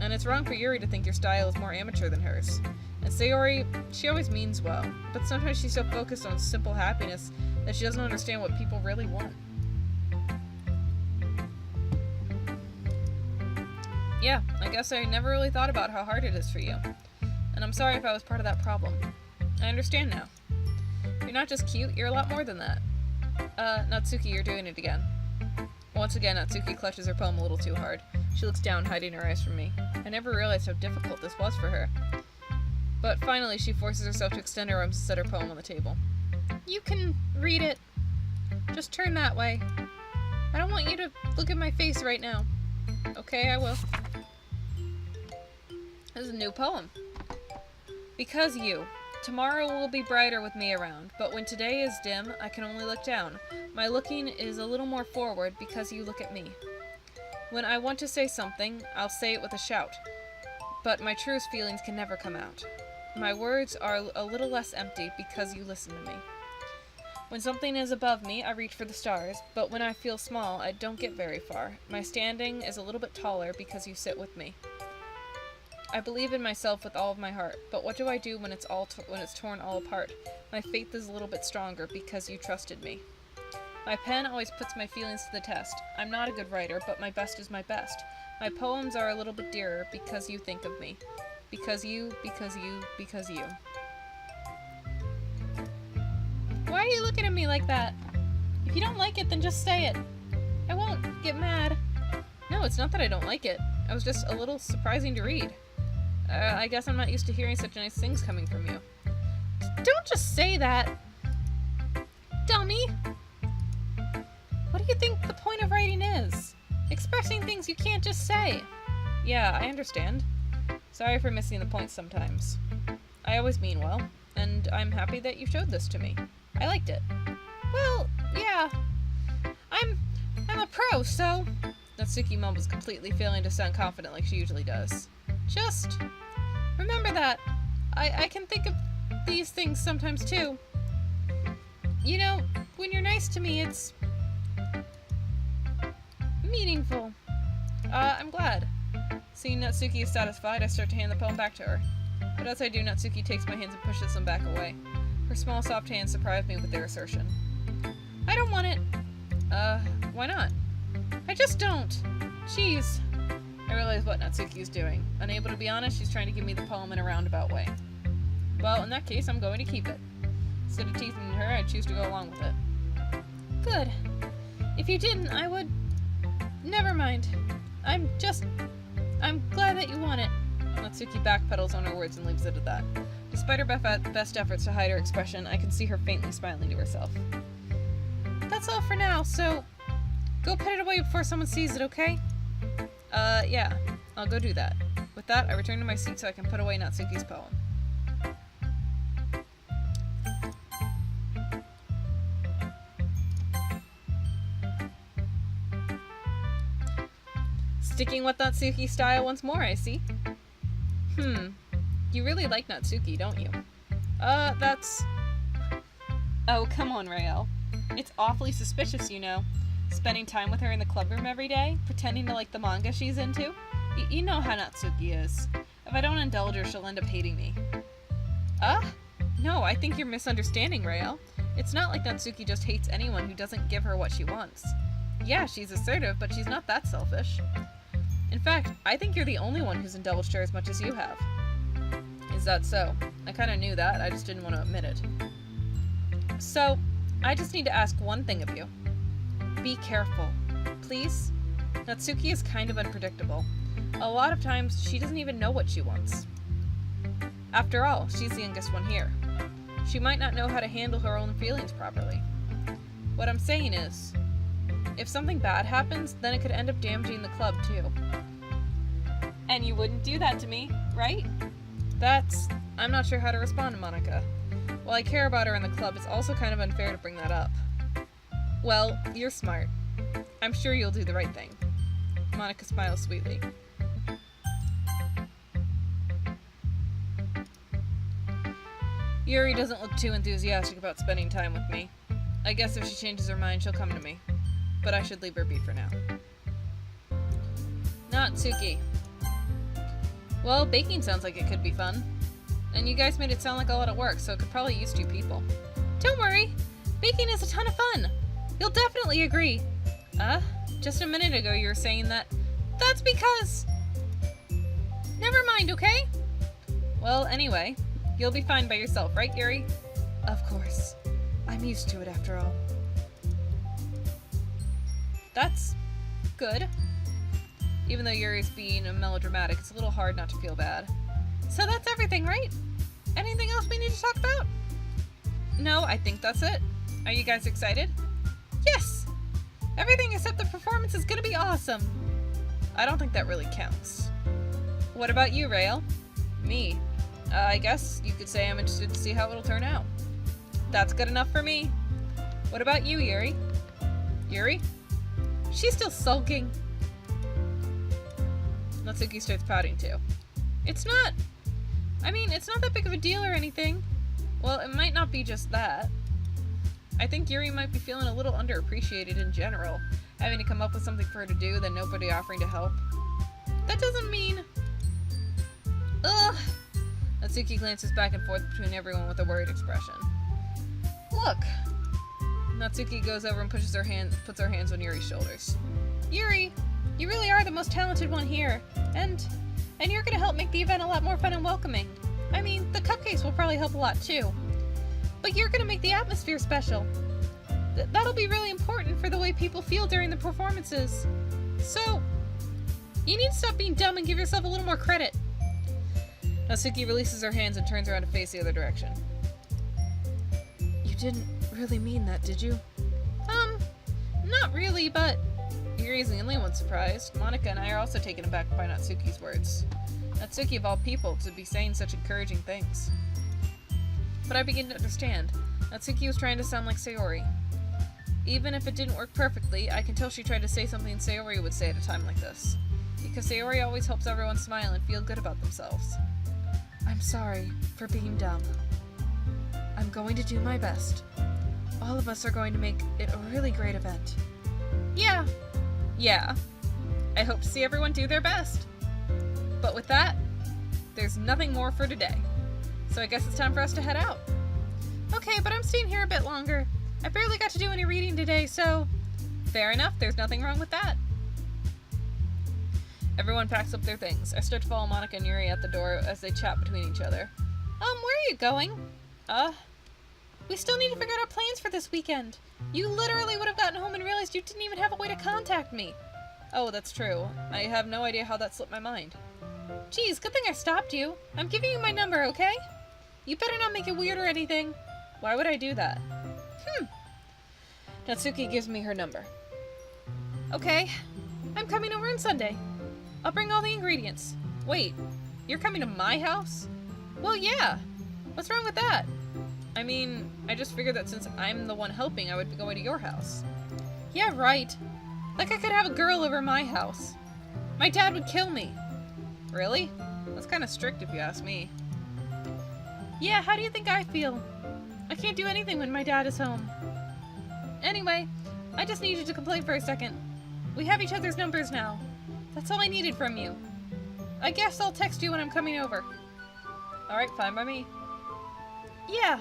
And it's wrong for Yuri to think your style is more amateur than hers. And Sayori, she always means well, but sometimes she's so focused on simple happiness that she doesn't understand what people really want. Yeah, I guess I never really thought about how hard it is for you. And I'm sorry if I was part of that problem. I understand now. You're not just cute, you're a lot more than that. Natsuki, you're doing it again. Once again, Natsuki clutches her poem a little too hard. She looks down, hiding her eyes from me. I never realized how difficult this was for her. But finally, she forces herself to extend her arms and set her poem on the table. You can read it. Just turn that way. I don't want you to look at my face right now. Okay, I will. This is a new poem. Because you. Tomorrow will be brighter with me around, but when today is dim, I can only look down. My looking is a little more forward because you look at me. When I want to say something, I'll say it with a shout, but my truest feelings can never come out. My words are a little less empty because you listen to me. When something is above me, I reach for the stars, but when I feel small, I don't get very far. My standing is a little bit taller because you sit with me. I believe in myself with all of my heart, but what do I do when it's torn all apart? My faith is a little bit stronger because you trusted me. My pen always puts my feelings to the test. I'm not a good writer, but my best is my best. My poems are a little bit dearer because you think of me. Because you. Why are you looking at me like that? If you don't like it, then just say it. I won't get mad. No, it's not that I don't like it. I was just a little surprising to read. I guess I'm not used to hearing such nice things coming from you. Don't just say that. Dummy. What do you think the point of writing is? Expressing things you can't just say. Yeah, I understand. Sorry for missing the point sometimes. I always mean well, and I'm happy that you showed this to me. I liked it. Well, yeah. I'm a pro, so... Natsuki mumbles, completely failing to sound confident like she usually does. Just remember that. I can think of these things sometimes too. You know, when you're nice to me, it's meaningful. I'm glad. Seeing Natsuki is satisfied, I start to hand the poem back to her. But as I do, Natsuki takes my hands and pushes them back away. Her small, soft hands surprise me with their assertion. I don't want it. Why not? I just don't. Jeez. I realize what Natsuki is doing. Unable to be honest, she's trying to give me the poem in a roundabout way. Well, in that case, I'm going to keep it. Instead of teasing her, I choose to go along with it. Good. If you didn't, I would... Never mind. I'm glad that you want it. Natsuki backpedals on her words and leaves it at that. Despite her best efforts to hide her expression, I can see her faintly smiling to herself. That's all for now, so... Go put it away before someone sees it, okay? Yeah. I'll go do that. With that, I return to my seat so I can put away Natsuki's poem. Sticking with Natsuki style once more, I see. You really like Natsuki, don't you? That's... Oh, come on, Rael. It's awfully suspicious, you know. Spending time with her in the club room every day, pretending to like the manga she's into. You know how Natsuki is. If I don't indulge her, she'll end up hating me. No, I think you're misunderstanding, Rael. It's not like Natsuki just hates anyone who doesn't give her what she wants. Yeah, she's assertive, but she's not that selfish. In fact, I think you're the only one who's indulged her as much as you have. Is that so? I kinda knew that, I just didn't want to admit it. So, I just need to ask one thing of you. Be careful. Please? Natsuki is kind of unpredictable. A lot of times, she doesn't even know what she wants. After all, she's the youngest one here. She might not know how to handle her own feelings properly. What I'm saying is, if something bad happens, then it could end up damaging the club too. And you wouldn't do that to me, right? I'm not sure how to respond to Monica. While I care about her in the club, it's also kind of unfair to bring that up. Well, you're smart. I'm sure you'll do the right thing. Monica smiles sweetly. Yuri doesn't look too enthusiastic about spending time with me. I guess if she changes her mind, she'll come to me. But I should leave her be for now. Natsuki. Well, baking sounds like it could be fun. And you guys made it sound like a lot of work, so it could probably use 2 people. Don't worry! Baking is a ton of fun! You'll definitely agree. Just a minute ago you were saying that... That's because... Never mind, okay? Well, anyway, you'll be fine by yourself, right, Yuri? Of course. I'm used to it after all. That's good. Even though Yuri's being melodramatic, it's a little hard not to feel bad. So that's everything, right? Anything else we need to talk about? No, I think that's it. Are you guys excited? Yes! Everything except the performance is gonna be awesome. I don't think that really counts. What about you, Rael? Me? I guess you could say I'm interested to see how it'll turn out. That's good enough for me. What about you, Yuri? Yuri? She's still sulking. Natsuki starts pouting too. It's not that big of a deal or anything. Well, it might not be just that. I think Yuri might be feeling a little underappreciated in general, having to come up with something for her to do, then nobody offering to help. That doesn't mean... Ugh. Natsuki glances back and forth between everyone with a worried expression. Look! Natsuki goes over and puts her hands on Yuri's shoulders. Yuri, you really are the most talented one here, and you're gonna help make the event a lot more fun and welcoming. I mean, the cupcakes will probably help a lot too. But you're gonna make the atmosphere special. That'll be really important for the way people feel during the performances. So, you need to stop being dumb and give yourself a little more credit. Natsuki releases her hands and turns around to face the other direction. You didn't really mean that, did you? Not really, but... You're easily the only one surprised. Monika and I are also taken aback by Natsuki's words. Natsuki, of all people, to be saying such encouraging things. But I begin to understand. Natsuki was trying to sound like Sayori. Even if it didn't work perfectly, I can tell she tried to say something Sayori would say at a time like this. Because Sayori always helps everyone smile and feel good about themselves. I'm sorry for being dumb. I'm going to do my best. All of us are going to make it a really great event. Yeah. Yeah. I hope to see everyone do their best. But with that, there's nothing more for today. So I guess it's time for us to head out. Okay, but I'm staying here a bit longer. I barely got to do any reading today, so... Fair enough, there's nothing wrong with that. Everyone packs up their things. I start to follow Monika and Yuri at the door as they chat between each other. Where are you going? We still need to figure out our plans for this weekend. You literally would have gotten home and realized you didn't even have a way to contact me. Oh, that's true. I have no idea how that slipped my mind. Geez, good thing I stopped you. I'm giving you my number, okay? You better not make it weird or anything. Why would I do that? Natsuki gives me her number. Okay. I'm coming over on Sunday. I'll bring all the ingredients. Wait, you're coming to my house? Well, yeah. What's wrong with that? I mean, I just figured that since I'm the one helping, I would be going to your house. Yeah, right. Like I could have a girl over my house. My dad would kill me. Really? That's kind of strict if you ask me. Yeah, how do you think I feel? I can't do anything when my dad is home. Anyway, I just needed to complain for a second. We have each other's numbers now. That's all I needed from you. I guess I'll text you when I'm coming over. Alright, fine by me. Yeah.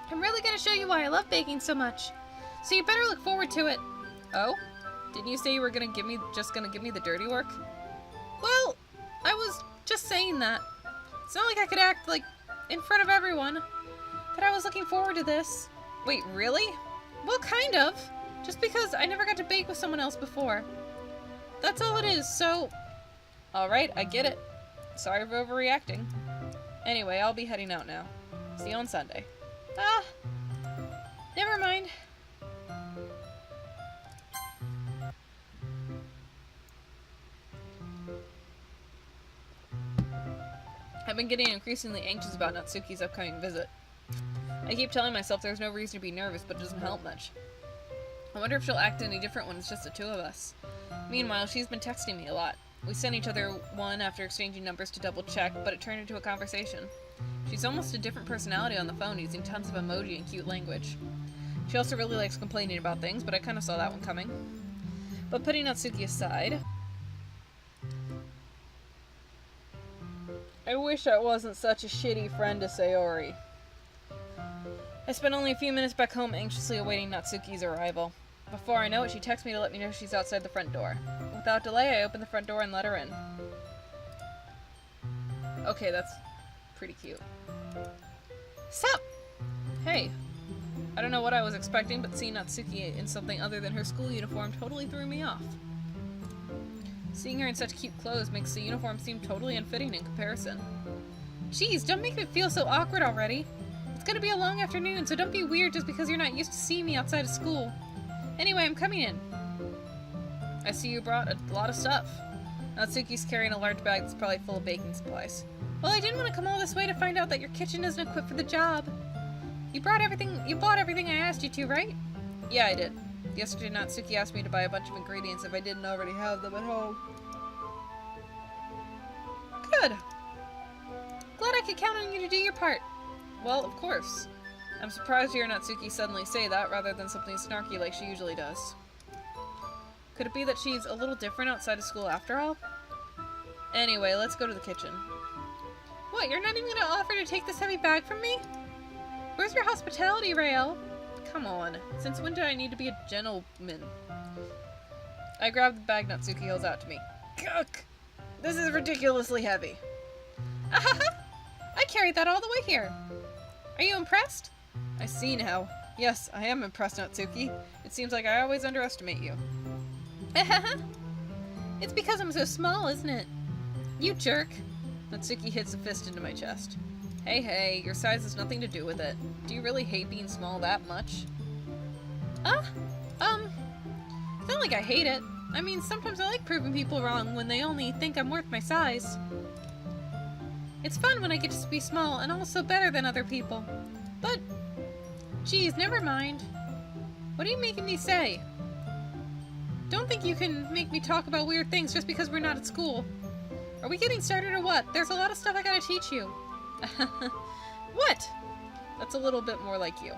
I'm really gonna show you why I love baking so much. So you better look forward to it. Oh? Didn't you say you were just gonna give me the dirty work? Well, I was just saying that. It's not like I could act, like, in front of everyone. But I was looking forward to this. Wait, really? Well, kind of. Just because I never got to bake with someone else before. That's all it is, so... Alright, I get it. Sorry for overreacting. Anyway, I'll be heading out now. See you on Sunday. Never mind. I've been getting increasingly anxious about Natsuki's upcoming visit. I keep telling myself there's no reason to be nervous, but it doesn't help much. I wonder if she'll act any different when it's just the two of us. Meanwhile, she's been texting me a lot. We sent each other one after exchanging numbers to double check, but it turned into a conversation. She's almost a different personality on the phone, using tons of emoji and cute language. She also really likes complaining about things, but I kind of saw that one coming. But putting Natsuki aside, I wish I wasn't such a shitty friend to Sayori. I spent only a few minutes back home anxiously awaiting Natsuki's arrival. Before I know it, she texts me to let me know she's outside the front door. Without delay, I open the front door and let her in. Okay, that's pretty cute. Sup? Hey. I don't know what I was expecting, but seeing Natsuki in something other than her school uniform totally threw me off. Seeing her in such cute clothes makes the uniform seem totally unfitting in comparison. Jeez, don't make me feel so awkward already. It's gonna be a long afternoon, so don't be weird just because you're not used to seeing me outside of school. Anyway, I'm coming in. I see you brought a lot of stuff. Natsuki's carrying a large bag that's probably full of baking supplies. Well, I didn't want to come all this way to find out that your kitchen isn't equipped for the job. You bought everything I asked you to, right? Yeah, I did. Yesterday, Natsuki asked me to buy a bunch of ingredients if I didn't already have them at home. Good. Glad I could count on you to do your part. Well, of course. I'm surprised to hear Natsuki suddenly say that rather than something snarky like she usually does. Could it be that she's a little different outside of school after all? Anyway, let's go to the kitchen. What, you're not even gonna offer to take this heavy bag from me? Where's your hospitality, Rael? Come on. Since when do I need to be a gentleman? I grab the bag Natsuki holds out to me. Guk! This is ridiculously heavy. I carried that all the way here. Are you impressed? I see now. Yes, I am impressed, Natsuki. It seems like I always underestimate you. It's because I'm so small, isn't it? You jerk. Natsuki hits a fist into my chest. Hey, your size has nothing to do with it. Do you really hate being small that much? It's not like I hate it. I mean, sometimes I like proving people wrong when they only think I'm worth my size. It's fun when I get to be small and also better than other people. But, geez, never mind. What are you making me say? Don't think you can make me talk about weird things just because we're not at school. Are we getting started or what? There's a lot of stuff I gotta teach you. What? That's a little bit more like you.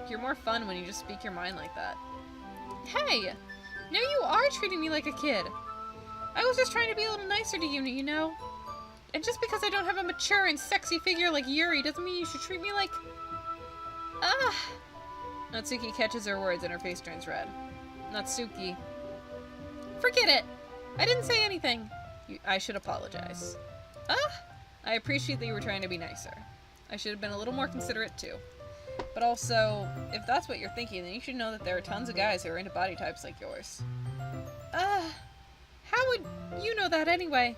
You're more fun when you just speak your mind like that. Hey! Now you are treating me like a kid. I was just trying to be a little nicer to you, you know? And just because I don't have a mature and sexy figure like Yuri doesn't mean you should treat me like... Natsuki catches her words and her face turns red. Natsuki. Forget it! I didn't say anything. I should apologize. I appreciate that you were trying to be nicer. I should have been a little more considerate too. But also, if that's what you're thinking, then you should know that there are tons of guys who are into body types like yours. How would you know that anyway?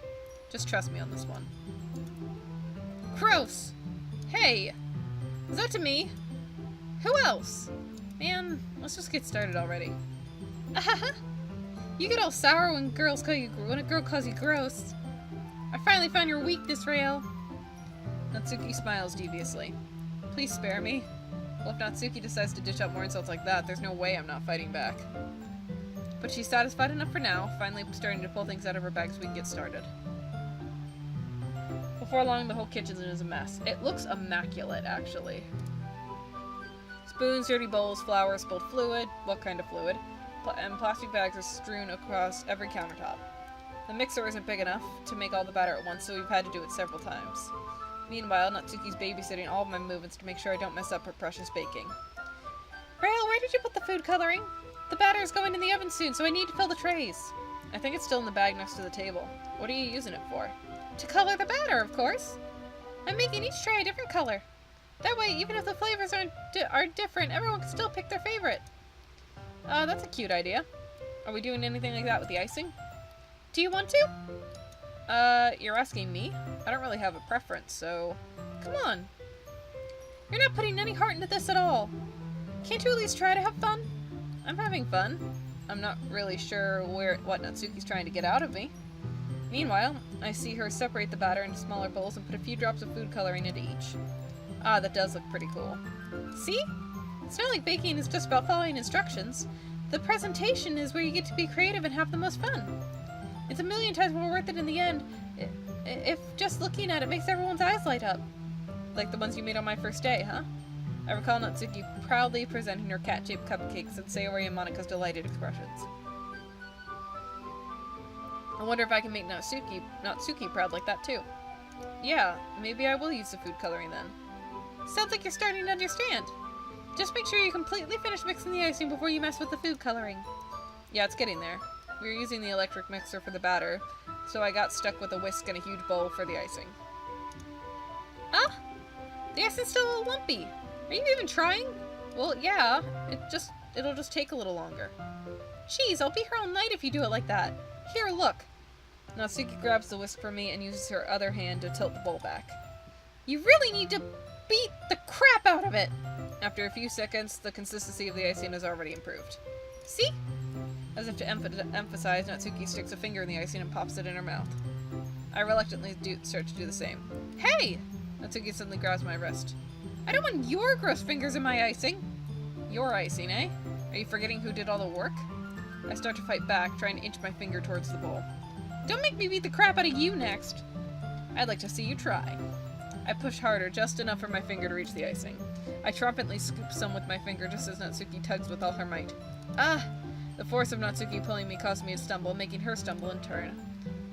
Just trust me on this one. Gross! Hey! Is that to me? Who else? Man, let's just get started already. You get all sour when a girl calls you gross. I finally found your weakness, Rael. Natsuki smiles deviously. Please spare me. Well, if Natsuki decides to dish out more insults like that, there's no way I'm not fighting back. But she's satisfied enough for now, finally starting to pull things out of her bag so we can get started. Before long, the whole kitchen is a mess. It looks immaculate, actually. Spoons, dirty bowls, flour, spilled fluid. What kind of fluid? And plastic bags are strewn across every countertop. The mixer isn't big enough to make all the batter at once, so we've had to do it several times. Meanwhile, Natsuki's babysitting all of my movements to make sure I don't mess up her precious baking. Rael, where did you put the food coloring? The batter is going in the oven soon, so I need to fill the trays. I think it's still in the bag next to the table. What are you using it for? To color the batter, of course. I'm making each tray a different color. That way, even if the flavors are different, everyone can still pick their favorite. That's a cute idea. Are we doing anything like that with the icing? Do you want to? You're asking me? I don't really have a preference, so... Come on. You're not putting any heart into this at all. Can't you at least try to have fun? I'm having fun. I'm not really sure what Natsuki's trying to get out of me. Meanwhile, I see her separate the batter into smaller bowls and put a few drops of food coloring into each. That does look pretty cool. See? It's not like baking is just about following instructions. The presentation is where you get to be creative and have the most fun. It's a million times more worth it in the end, if just looking at it makes everyone's eyes light up. Like the ones you made on my first day, huh? I recall Natsuki proudly presenting her cat-shaped cupcakes and Sayori and Monika's delighted expressions. I wonder if I can make Natsuki proud like that too. Yeah, maybe I will use the food coloring then. Sounds like you're starting to understand. Just make sure you completely finish mixing the icing before you mess with the food coloring. Yeah, it's getting there. We were using the electric mixer for the batter, so I got stuck with a whisk and a huge bowl for the icing. The icing's still a little lumpy. Are you even trying? Well, yeah. It'll just take a little longer. Jeez, I'll be here all night if you do it like that. Here, look. Natsuki grabs the whisk from me and uses her other hand to tilt the bowl back. You really need to beat the crap out of it. After a few seconds, the consistency of the icing has already improved. See? As if to emphasize, Natsuki sticks a finger in the icing and pops it in her mouth. I reluctantly start to do the same. Hey! Natsuki suddenly grabs my wrist. I don't want your gross fingers in my icing. Your icing, eh? Are you forgetting who did all the work? I start to fight back, trying to inch my finger towards the bowl. Don't make me beat the crap out of you next. I'd like to see you try. I push harder, just enough for my finger to reach the icing. I triumphantly scoop some with my finger just as Natsuki tugs with all her might. The force of Natsuki pulling me caused me to stumble, making her stumble in turn.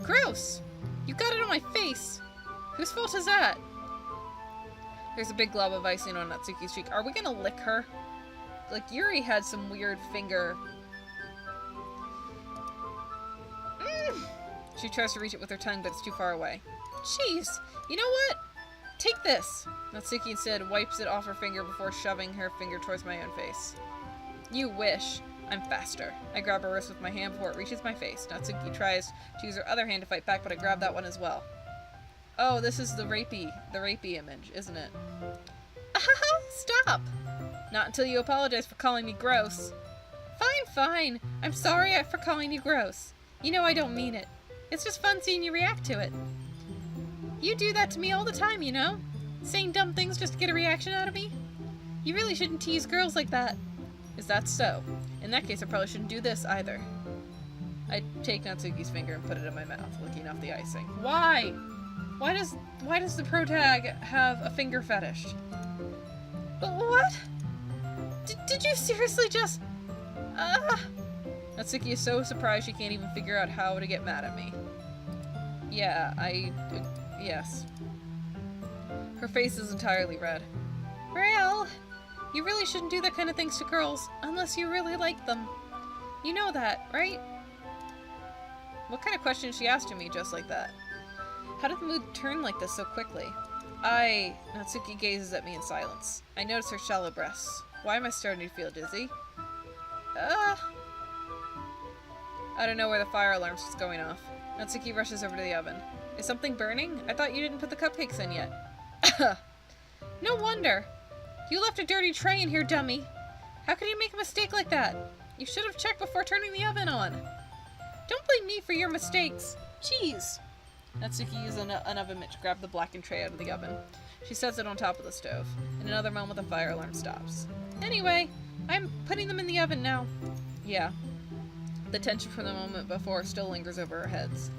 Gross! You got it on my face! Whose fault is that? There's a big glob of icing on Natsuki's cheek. Are we gonna lick her? Like, Yuri had some weird finger... She tries to reach it with her tongue, but it's too far away. Jeez! You know what? Take this! Natsuki instead wipes it off her finger before shoving her finger towards my own face. You wish. I'm faster. I grab her wrist with my hand before it reaches my face. Natsuki tries to use her other hand to fight back, but I grab that one as well. Oh, this is the rapey image, isn't it? Stop! Not until you apologize for calling me gross. Fine. I'm sorry for calling you gross. You know I don't mean it. It's just fun seeing you react to it. You do that to me all the time, you know? Saying dumb things just to get a reaction out of me. You really shouldn't tease girls like that. Is that so? In that case, I probably shouldn't do this either. I take Natsuki's finger and put it in my mouth, licking off the icing. Why? Why does the protag have a finger fetish? What? Did you seriously just... Natsuki is so surprised she can't even figure out how to get mad at me. Yeah, yes. Her face is entirely red. Rael, you really shouldn't do that kind of things to girls, unless you really like them. You know that, right? What kind of question she asked to me just like that? How did the mood turn like this so quickly? Natsuki gazes at me in silence. I notice her shallow breasts. Why am I starting to feel dizzy? I don't know where the fire alarm's just going off. Natsuki rushes over to the oven. Is something burning? I thought you didn't put the cupcakes in yet. No wonder. You left a dirty tray in here, dummy. How could you make a mistake like that? You should have checked before turning the oven on. Don't blame me for your mistakes. Jeez. Natsuki uses an oven mitt to grab the blackened tray out of the oven. She sets it on top of the stove. In another moment, the fire alarm stops. Anyway, I'm putting them in the oven now. Yeah. The tension from the moment before still lingers over our heads.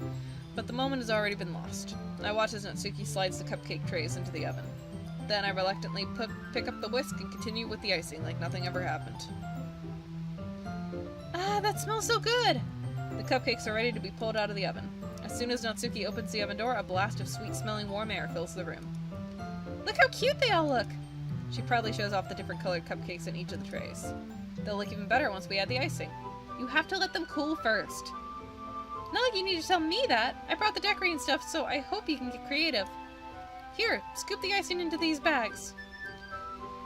But the moment has already been lost. I watch as Natsuki slides the cupcake trays into the oven. Then I reluctantly pick up the whisk and continue with the icing like nothing ever happened. That smells so good! The cupcakes are ready to be pulled out of the oven. As soon as Natsuki opens the oven door, a blast of sweet-smelling warm air fills the room. Look how cute they all look! She proudly shows off the different colored cupcakes in each of the trays. They'll look even better once we add the icing. You have to let them cool first. Not like you need to tell me that. I brought the decorating stuff, so I hope you can get creative. Here, scoop the icing into these bags.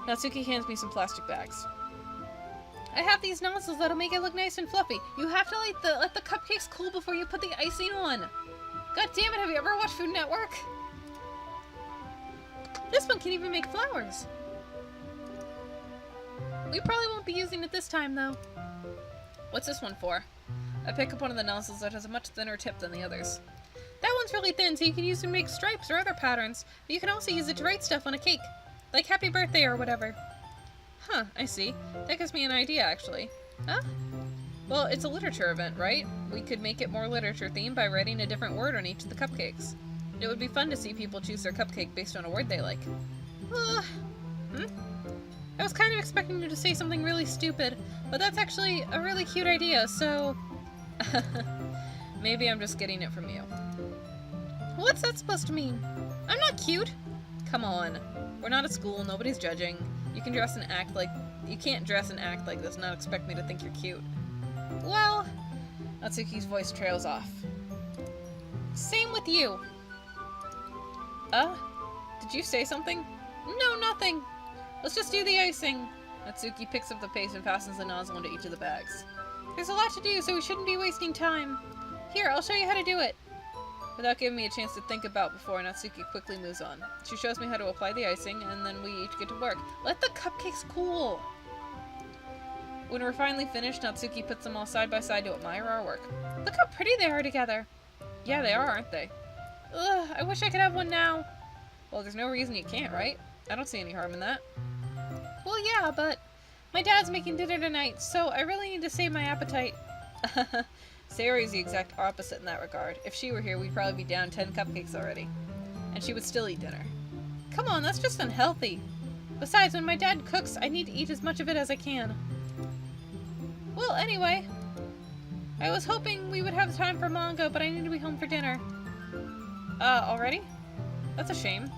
Natsuki hands me some plastic bags. I have these nozzles that'll make it look nice and fluffy. You have to let the cupcakes cool before you put the icing on. God damn it, have you ever watched Food Network? This one can even make flowers. We probably won't be using it this time, though. What's this one for? I pick up one of the nozzles that has a much thinner tip than the others. That one's really thin, so you can use it to make stripes or other patterns, but you can also use it to write stuff on a cake. Like happy birthday or whatever. Huh, I see. That gives me an idea, actually. Huh? Well, it's a literature event, right? We could make it more literature-themed by writing a different word on each of the cupcakes. It would be fun to see people choose their cupcake based on a word they like. I was kind of expecting you to say something really stupid, but that's actually a really cute idea, so... Maybe I'm just getting it from you. What's that supposed to mean? I'm not cute. Come on. We're not at school, nobody's judging. You can't dress and act like this and not expect me to think you're cute. Well... Natsuki's voice trails off. Same with you. Did you say something? No, nothing. Let's just do the icing. Natsuki picks up the paste and fastens the nozzle into each of the bags. There's a lot to do, so we shouldn't be wasting time. Here, I'll show you how to do it. Without giving me a chance to think about before, Natsuki quickly moves on. She shows me how to apply the icing, and then we each get to work. Let the cupcakes cool! When we're finally finished, Natsuki puts them all side by side to admire our work. Look how pretty they are together. Yeah, they are, aren't they? Ugh, I wish I could have one now. Well, there's no reason you can't, right? I don't see any harm in that. Well, yeah, but my dad's making dinner tonight, so I really need to save my appetite. Sayori's the exact opposite in that regard. If she were here, we'd probably be down 10 cupcakes already. And she would still eat dinner. Come on, that's just unhealthy. Besides, when my dad cooks, I need to eat as much of it as I can. Well, anyway, I was hoping we would have time for manga, but I need to be home for dinner. Already? That's a shame.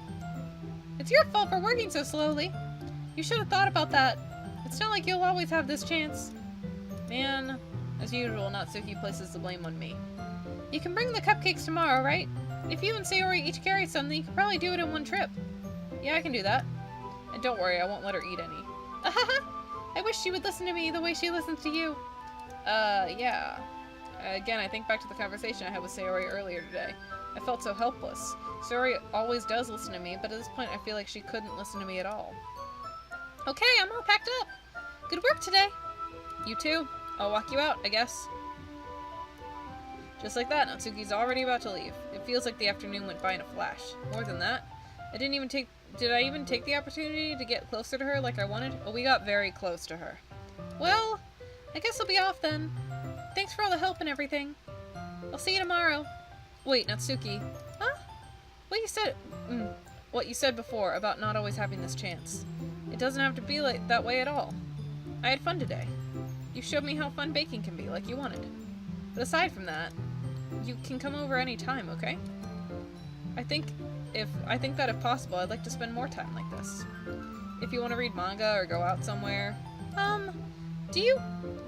It's your fault for working so slowly. You should have thought about that. It's not like you'll always have this chance. Man, as usual, Natsuki places the blame on me. You can bring the cupcakes tomorrow, right? If you and Sayori each carry some, then you could probably do it in one trip. Yeah, I can do that. And don't worry, I won't let her eat any. I wish she would listen to me the way she listens to you. Yeah. Again, I think back to the conversation I had with Sayori earlier today. I felt so helpless. Sayori always does listen to me, but at this point I feel like she couldn't listen to me at all. Okay, I'm all packed up. Good work today. You too. I'll walk you out, I guess. Just like that, Natsuki's already about to leave. It feels like the afternoon went by in a flash. More than that, did I even take the opportunity to get closer to her like I wanted? Oh, we got very close to her. Well, I guess I'll be off then. Thanks for all the help and everything. I'll see you tomorrow. Wait, Natsuki. Huh? What you said before about not always having this chance. It doesn't have to be like that way at all. I had fun today. You showed me how fun baking can be, like you wanted. But aside from that, you can come over any time, okay? I think that if possible, I'd like to spend more time like this. If you want to read manga or go out somewhere. Do you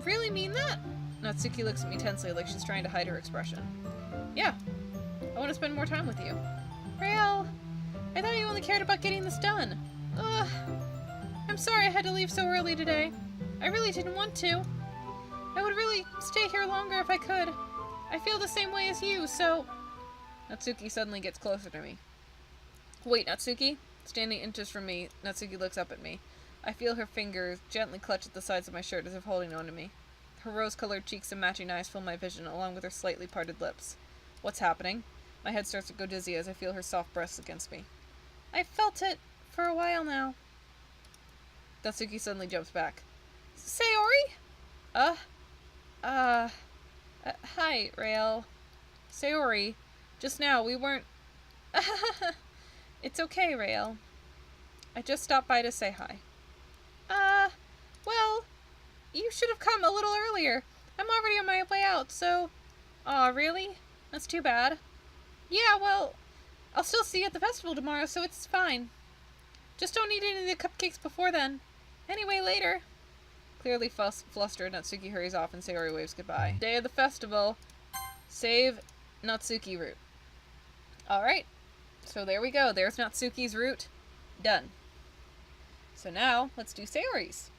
really mean that? Natsuki looks at me tensely like she's trying to hide her expression. Yeah. I want to spend more time with you. Rael, I thought you only cared about getting this done. Ugh. I'm sorry I had to leave so early today. I really didn't want to. I would really stay here longer if I could. I feel the same way as you, so... Natsuki suddenly gets closer to me. Wait, Natsuki? Standing inches from me, Natsuki looks up at me. I feel her fingers gently clutch at the sides of my shirt as if holding on to me. Her rose-colored cheeks and matching eyes fill my vision, along with her slightly parted lips. What's happening? My head starts to go dizzy as I feel her soft breasts against me. I've felt it for a while now. Natsuki suddenly jumps back. Sayori? Hi, Rael. Sayori, just now we weren't... It's okay, Rael. I just stopped by to say hi. Well, you should have come a little earlier. I'm already on my way out, so... Aw, really? That's too bad. Yeah, well, I'll still see you at the festival tomorrow, so it's fine. Just don't eat any of the cupcakes before then. Anyway, later. Clearly flustered, Natsuki hurries off and Sayori waves goodbye. Day of the festival. Save Natsuki route. Alright. So there we go. There's Natsuki's route. Done. So now, let's do Sayori's.